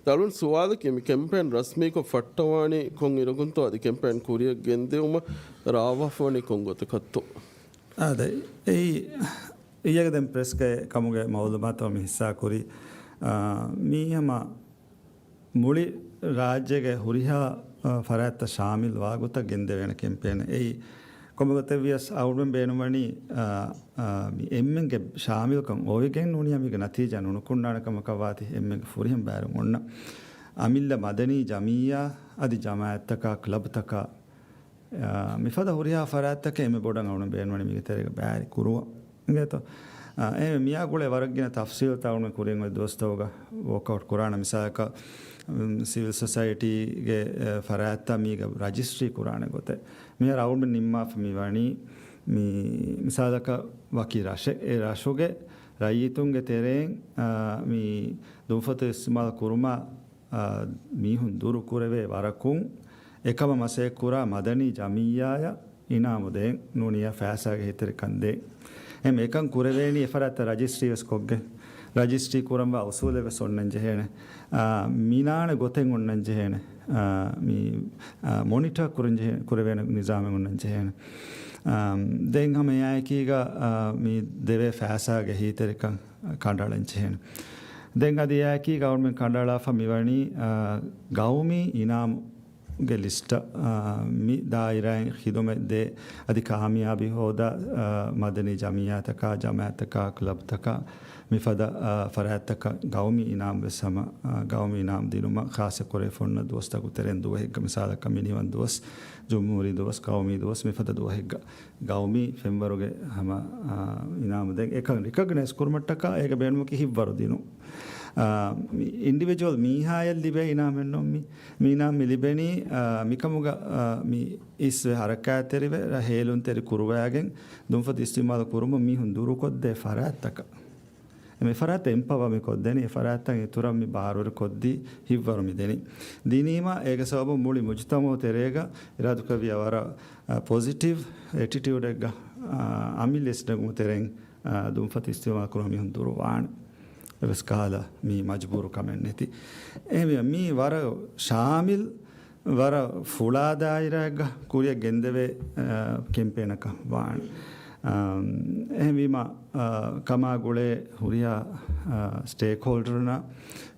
Speaker 8: දරුන් සුවාදකි මේ කැම්පේන් රස්මීක ෆට්ටවානි කොන් ඉරගුන්තෝ අධි කැම්පේන් කුරිය ගෙන්දෙවුම රාවෆවනි කොංගොත කත්තෝ
Speaker 1: අදයි ඒ ඊයක දැන් ප්‍රෙස්ගේ කමුගේ මවුලුමාතව මිහිස්සා කුරි මීහම මුලි ರಾಜ್ಯಗೆ ಹುರಿಹಾ ಫರಾತ್ತ ಶಾಮಿಲ್ ವಾಗುತ್ತ ಗೆಂದೆವೇನ ಕೆಂಪೇನ ಏಯ್ ಕೊಮಗತೆ ವಿಯಸ್ ಔಡ್ಮೆನ್ ಬೇನುಮಣಿ ಎಮ್ಮೆಂಗೆ ಶಾಮಿಲ್ ಕಂ ಓವಿಗೆನ್ ನುನಿಯಮಿಗೆ ನತೀಜ ನುಣುಕುಂಡಾಣಕಮ ಕವಾತಿ ಎಮ್ಮೆಂಗೆ ಫುರಿಹಂ ಬ್ಯಾರು ಒಣ್ಣ ಅಮಿಲ್ಲ ಮದನಿ ಜಮಿಯಾ ಅದಿ ಜಮಾಯತ್ತಕ ಕ್ಲಬ್ ತಕ ಮಿಫದ ಹುರಿಹಾ ಫರಾತ್ತಕ ಎಮ್ಮೆ ಬೋಡಂಗ ಔಡ್ಮೆನ್ ಬೇನುಮಣಿ ಮಿಗೆ ತೆರೆಗೆ ಬ್ಯಾರಿ ಕುರುವ ಇಂಗೇತೋ ಎಮ್ಮೆ ಮಿಯಾಗುಳೆ ವರಗಿನ ತಫ್ಸೀಲ್ ತಾವಣ ಕುರಿಯಂಗ ದೋಸ್ತವಗ ವರ್ಕೌಟ್ ಕುರಾಣ ಮಿಸಾಕ ಸಿವಿಲ್ ಸೊಸೈಟಿಗೆ ಫರಾತ್ತ ಮೀಗ ರಜಿಸ್ಟ್ರಿ ಕುರಾಣ ಗೊತ್ತೆ ಮೀ ರೌಂಡ್ ನಿಮ್ಮ ಮಿವಾಣಿ ಮೀ ಮಿಸಾಲಕ ವಕಿ ರಾಶೆ ಎ ರಾಶೋಗೆ ರೈತುಂಗೆ ತೆರೆಂ ಮೀ ದುಫತ ಇಸ್ಮಾಲ್ ಕುರುಮ ಮೀಹುನ್ ದೂರು ಕುರವೆ ವರಕುಂ එකම මසේ කුරා මදනී ජමීයාය ඉනාමුදෙන් නුනිය ෆෑසාගේ හිතර කන්දේ එම එකන් කුරවේනි එෆරත් රජිස්ට්‍රී වෙස් කොග්ගේ රජිස්ට්‍රී කුරම්ව උසූලෙ වෙස් ඔන්නන් ජෙහෙන මිනාන ගොතෙන් ඔන්නන් ජෙහෙන මී මොනිටර් කුරවේන නිසාමෙන් ඔන්නන් ජෙහෙන දෙන් හැම යයිකීගා මී දෙවේ ෆෑසාගේ හිතර කණ්ඩාලන් ජෙහෙන දෙන් අද යයිකී ගවර්න්මන්ට් කණ්ඩාලා ෆමිවණි ගෞමි ඉනාමු ಗೆ ಲಿಸ್ಟ್ ಮಿ ದಾಯಿರಾಯ್ ಖಿದೊಮೆ ದೆ ಅದಿ ಕಾಮಿಯಾಬಿ ಹೋದ ಮದನಿ ಜಮಿಯಾತಕ ಜಮಾತಕ ಕ್ಲಬ್ತಕ ಮಿಫದ ಫರಾತಕ ಗೌಮಿ ಇನಾಮ್ ಬೆಸಮ ಗೌಮಿ ಇನಾಮ್ ದಿನುಮ ಖಾಸ ಕೊರೆ ಫೊನ್ನ ದೋಸ್ತಗು ತೆರೆನ್ ದುವ ಹೆಗ್ಗ ಮಿಸಾಲಕ ಮಿನಿವನ್ ದೋಸ್ ಜುಮ್ಮೂರಿ ದೋಸ್ ಗೌಮಿ ದೋಸ್ ಮಿಫದ ದುವ ಹೆಗ್ಗ ಗೌಮಿ ಫೆಂಬರುಗೆ ಹಮ ಇನಾಮ್ ದೆ ಏಕ ರಿಕಗ್ನೈಸ್ ಕುರ್ಮಟ್ಟಕ ಏಕ ಬೇಣುಮಕಿ ಹಿವ್ವರು ದಿನು ಇಂಡಿವಿಜುವಲ್ ಮೀಹಾಯಲ್ ಲಿಬೆ ಇನಾಮೆನ್ನೊ ಮೀನಾ ಮಿಲಿಬೆನಿ ಮಿಕಮುಗ ಮಿ ಇಸ್ ಹರಕಾತೆರಿವೆ ಹೇಲುನ್ ತೆರಿ ಕುರುವಾಗೆನ್ ದುಂಫತ್ ಇಸ್ತಿಮಾಲ ಕುರುಮ ಮೀಹುನ್ ದೂರು ಕೊದ್ದೆ ಫರಾತ್ತಕ ಎಮೆ ಫರಾತ ಎಂಪವ ಮಿ ಕೊದ್ದೆನಿ ಫರಾತಂಗೆ ತುರಂ ಮಿ ಬಾರವರು ಕೊದ್ದಿ ಹಿವ್ವರು ಮಿ ದೆನಿ ದಿನೀಮ ಏಗ ಸಬು ಮುಳಿ ಮುಜ್ತಮೋ ತೆರೇಗ ಇರಾದು ಕವಿ ಅವರ ಪಾಸಿಟಿವ್ ಎಟಿಟ್ಯೂಡ್ ಎಗ್ಗ ಅಮಿಲೆಸ್ನಗು ತೆರೆಂಗ್ ದುಂಫತ್ ಇಸ್ತಿಮಾಲ ಕುರುಮ ಮೀಹುನ್ ದೂರು ವಾಣ್ ಎವಸ್ಕಾಲ ಮೀ ಮಜ್ಬೂರು ಕಮೆನ್ ನೆತಿ ಎಮೆ ಮೀ ವರ ಶಾಮಿಲ್ ವರ ಫುಳಾದಾಯಿರಾಗ ಕುರಿಯ ಗೆಂದವೆ ಕೆಂಪೇನಕ ವಾಣ್ එහෙම කමාගොලේ ಹುರಿಯಾ ಸ್ಟೇಕ್ ಹೋಲ್ಡರ್ನ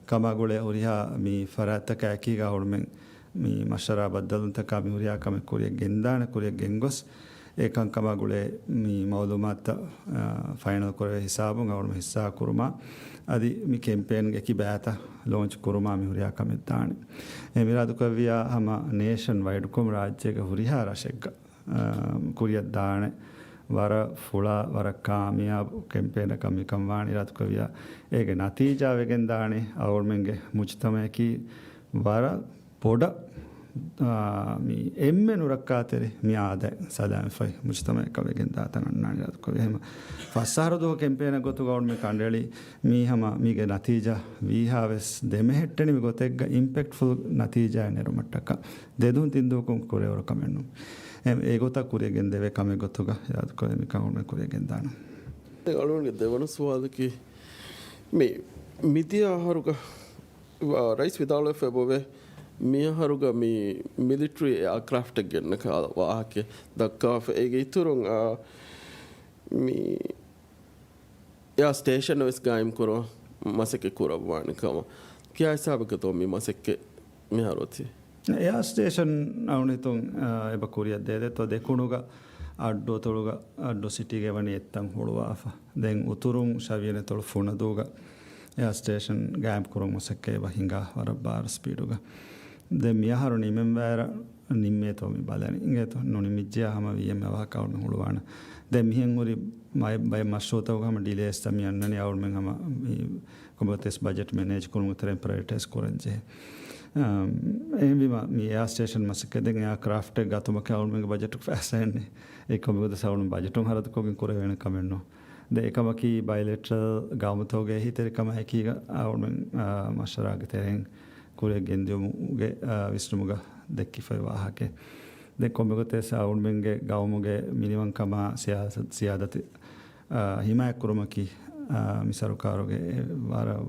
Speaker 1: ಕಮಾಗೊಳೆ ಹುರಿಯಾ ಮೀ ಫರಾತಕ ಆಕೀಗ ಅವಳ್ಮೆಂಗ್ ಮೀ ಮಶರಾ ಬದ್ದಲಂತಕ ಮೀ ಹುರಿಯಾ ಕಮೆ ಕುರಿಯ ಗೆಂದಾಣ ಕುರಿಯ ಗೆಂಗೊಸ್ ಏಕಂ ಕಮಾಗೊಳೆ ಮೀ ಮೌಲೂಮಾತ ಫೈನಲ್ ಕೊರೆ ಹಿಸಾಬು ಅವಳ್ಮ ಹಿಸ್ಸಾ ಕುರುಮಾ ಅದಿ ಮೀ ಕೆಂಪೇನ್ಗೆ ಕಿ ಬ್ಯಾತ ಲಾಂಚ್ ಕುರುಮಾ ಮೀ ಹುರಿಯಾ ಕಮೆದ್ದಾಣೆ ಎಮಿರಾದು ಕವಿಯಾ ಹಮ ನೇಷನ್ ವೈಡ್ ಕೊಮ್ ರಾಜ್ಯಗ ಹುರಿಯಾ ರಶೆಗ್ಗ ಕುರಿಯ ದಾಣೆ ವರ ಫುಳ ವರ ಕಾಮಿಯಾಬ್ ಕೆಂಪೇನ ಕಮ್ಮಿ ಕಮ್ವಾಣಿ ರಾತ್ ಕವಿಯ ಏಗೆ ನತೀಜಾವೆಗೆನ್ ದಾಣಿ ಅವ್ರ ಮೆಂಗೆ ಮುಚ್ತಮಕಿ ವರ ಪೊಡ ಮೀ ಎಮ್ಮೆನು ರಕ್ಕಾತೆರಿ ಮೀ ಆದೆ ಸಲಾಮ್ ಫೈ ಮುಚ್ತಮ ಕವೆಗೆನ್ ದಾತನ ಅಣ್ಣಾಣಿ ರಾತ್ ಕವಿ ಹೆಮ ಫಸ್ಸಾರದು ಕೆಂಪೇನ ಗೊತ್ತು ಗೌಡ್ ಮಿ ಕಂಡೇಳಿ ಮೀ ಹಮ ಮೀಗೆ ನತೀಜಾ ವೀಹಾವೆಸ್ ದೆಮೆಹೆಟ್ಟೆನಿ ಮಿ ಗೊತ್ತೆಗ್ಗ ಇಂಪ್ಯಾಕ್ಟ್ಫುಲ್ ನತೀಜಾ ನೆರು ಮಟ್ಟಕ್ಕ ದೆದುನ್ ತಿಂದೂಕುಂ ಕೊರೆಯವರು ಕಮೆನ್ನು ඒගොතක් කුරියගෙන් දෙවේ කමෙ ගොතුග යාද කො මි කවුන කුරියගෙන් දාන
Speaker 8: අලුවන්ගේ දෙවන සුවාදකි මේ මිදිය ආහාරුක රයිස් විදාලෝ ෆෙබෝවේ මිය ආහාරුක මි මිලිටරි එයාක්‍රාෆ්ට් එක ගෙන්න කාල වාහකේ දක්කා ඒගේ ඉතුරුන් මි යා ස්ටේෂන් වෙස් ගායිම් කරෝ මසෙක කුරවවාන කම කියා හිසාබක තෝ මි මසෙක මිහරොති
Speaker 1: එයා ස්ටේෂන් අවුනිතුන් එබ කුරියක් දේදෙත්ව දෙකුණුග අඩ්ඩෝ තොළුග අඩ්ඩෝ සිටිගේ වනි එත්තන් හුළුවාෆ දෙන් උතුරුන් ශවියන තොළු ෆුණදූග එයා ස්ටේෂන් ගෑම් කුරුම් මොසක්කේ හිඟා වර බාර ස්පීඩුග දෙ මියහරු නිමෙන් වැර නිම්මේ තෝමි බලනි ඉංගේතු නොනි මිජ්ජා හම වියම වහකවුන හුළුවාන දෙ මිහෙන් උරි මයි බයි මස්සෝතවගම ඩිලේස් තමි යන්නනි අවුල්මෙන් හම කොඹතෙස් බජට් මැනේජ් කුරුම් තරෙන් ප්‍රයිටස් කරන්ජේ එහෙම මේ එයා ස්ටේෂන් මසකෙන් එයා ක්‍රාෆ්ට් එක ගතුම කවුල්මගේ බජට් එක ෆෑසන්නේ ඒකමගද සවුන් බජට් උන් හරද කොගෙන් කර වෙන කමෙන්නෝ ද ඒකමකි බයිලෙටරල් ගාමතෝගේ හිතරිකම හැකීග අවුල්මෙන් මෂරාගේ තෙරෙන් කුරේ ගෙන්දියමුගේ විශ්නුමුග දෙක්කි ෆයි වාහකේ ද කොඹගතේ සවුන්මගේ ගවමුගේ මිනිවන් කම සියාදති හිමයක් කුරුමකි මිසරුකාරෝගේ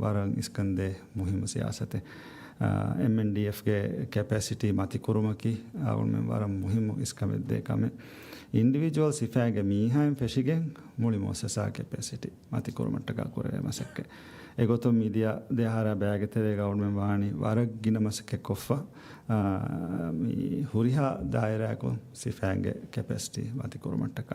Speaker 1: වරන් ඉස්කන්දේ මුහිම සියාසතේ MNDFගේ ಕೆಪಾಸಿಟಿ ಮಾತಿ ಕುರುಮಕಿ ಅವಳ ವರ ಮುಹಿಮು ಇಸ್ಕಮೆದ್ದೆ ಕಮೆ ಇಂಡಿವಿಜುವಲ್ ಸಿಫಾಗೆ ಮೀಹಾಯಂ ಫೆಶಿಗೆ ಮುಳಿ ಮೋಸಸಾ ಕೆಪಾಸಿಟಿ ಮಾತಿ ಕುರುಮಟ್ಟಗ ಕುರೆ ಮಸಕ್ಕೆ ಎಗೊತ್ತು ಮೀಡಿಯಾ ದೇಹಾರ ಬ್ಯಾಗೆ ತೆರೆಗ ಅವಳ ವಾಣಿ ವರಗಿನ ಮಸಕ್ಕೆ ಕೊಫ್ಫ ಮೀ ಹುರಿಹಾ ದಾಯರಾಕು ಸಿಫಾಗೆ ಕೆಪಾಸಿಟಿ ಮಾತಿ ಕುರುಮಟ್ಟಕ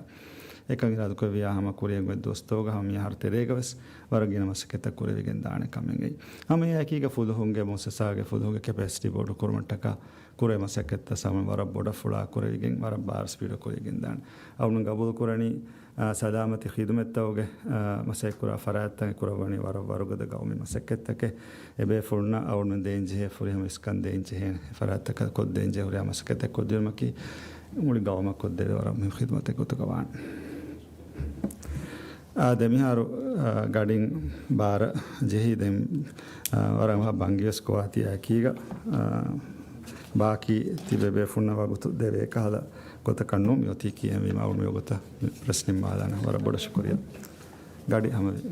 Speaker 1: එකගේ රදු කවියා හම කුරියෙන් වෙ දොස්තෝග හම යහර තෙරේගවස් වරගෙන මසකෙත කුරෙවිගෙන් දාන කමෙන්ගේ හම යකීග ෆුදුහුන්ගේ මොසසාගේ ෆුදුහුන්ගේ කැපැසිටි බෝඩු කුරුමට්ටක කුරේ මසකෙත සම වර බොඩ ෆුලා කුරෙවිගෙන් වර බාර් ස්පීඩ කුරෙවිගෙන් දාන අවුන ගබුල් කුරණි සලාමති ඛිදමත්තෝගේ මසෙක් කුරා ෆරාත්තන් කුරවණි වර වරුගද ගෞමි මසකෙතක එබේ ෆුල්න අවුන දෙන්ජේ ෆුරියම ස්කන් දෙන්ජේ ෆරාත්තක කොත් දෙන්ජේ හුරියා මසකෙත කොද්දෙමකි මුලි ගෞම කොද්දේ වර මෙ ඛිදමත කොතකවාන් දෙමිහාරු ගඩින් බාර ජෙහි දෙම් වරම බංගියස් කෝතිය කීග ಬಾಕಿ ತಿಬೆಬೆ ಫುಣ್ಣವಾಗುತ್ತು ದೇವೆ ಕಾಲ ಗೊತ್ತ ಕಣ್ಣು ಮ್ಯೋತಿ ಕಿಯಮಿ ಮಾವು ಮ್ಯೋ ಗೊತ್ತ ಪ್ರಶ್ನೆ ಮಾದಾನ ಹೊರ ಬಡ ಶುಕ್ರಿಯ ಗಾಡಿ ಹಮದಿ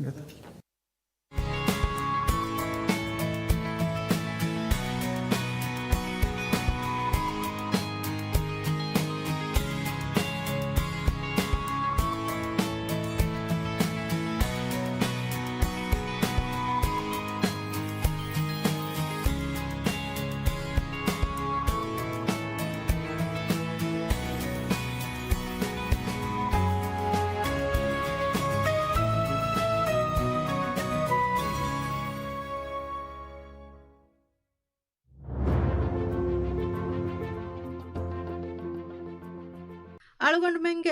Speaker 9: ಅಳುಗೊಂಡು ಮೆಂಗೆ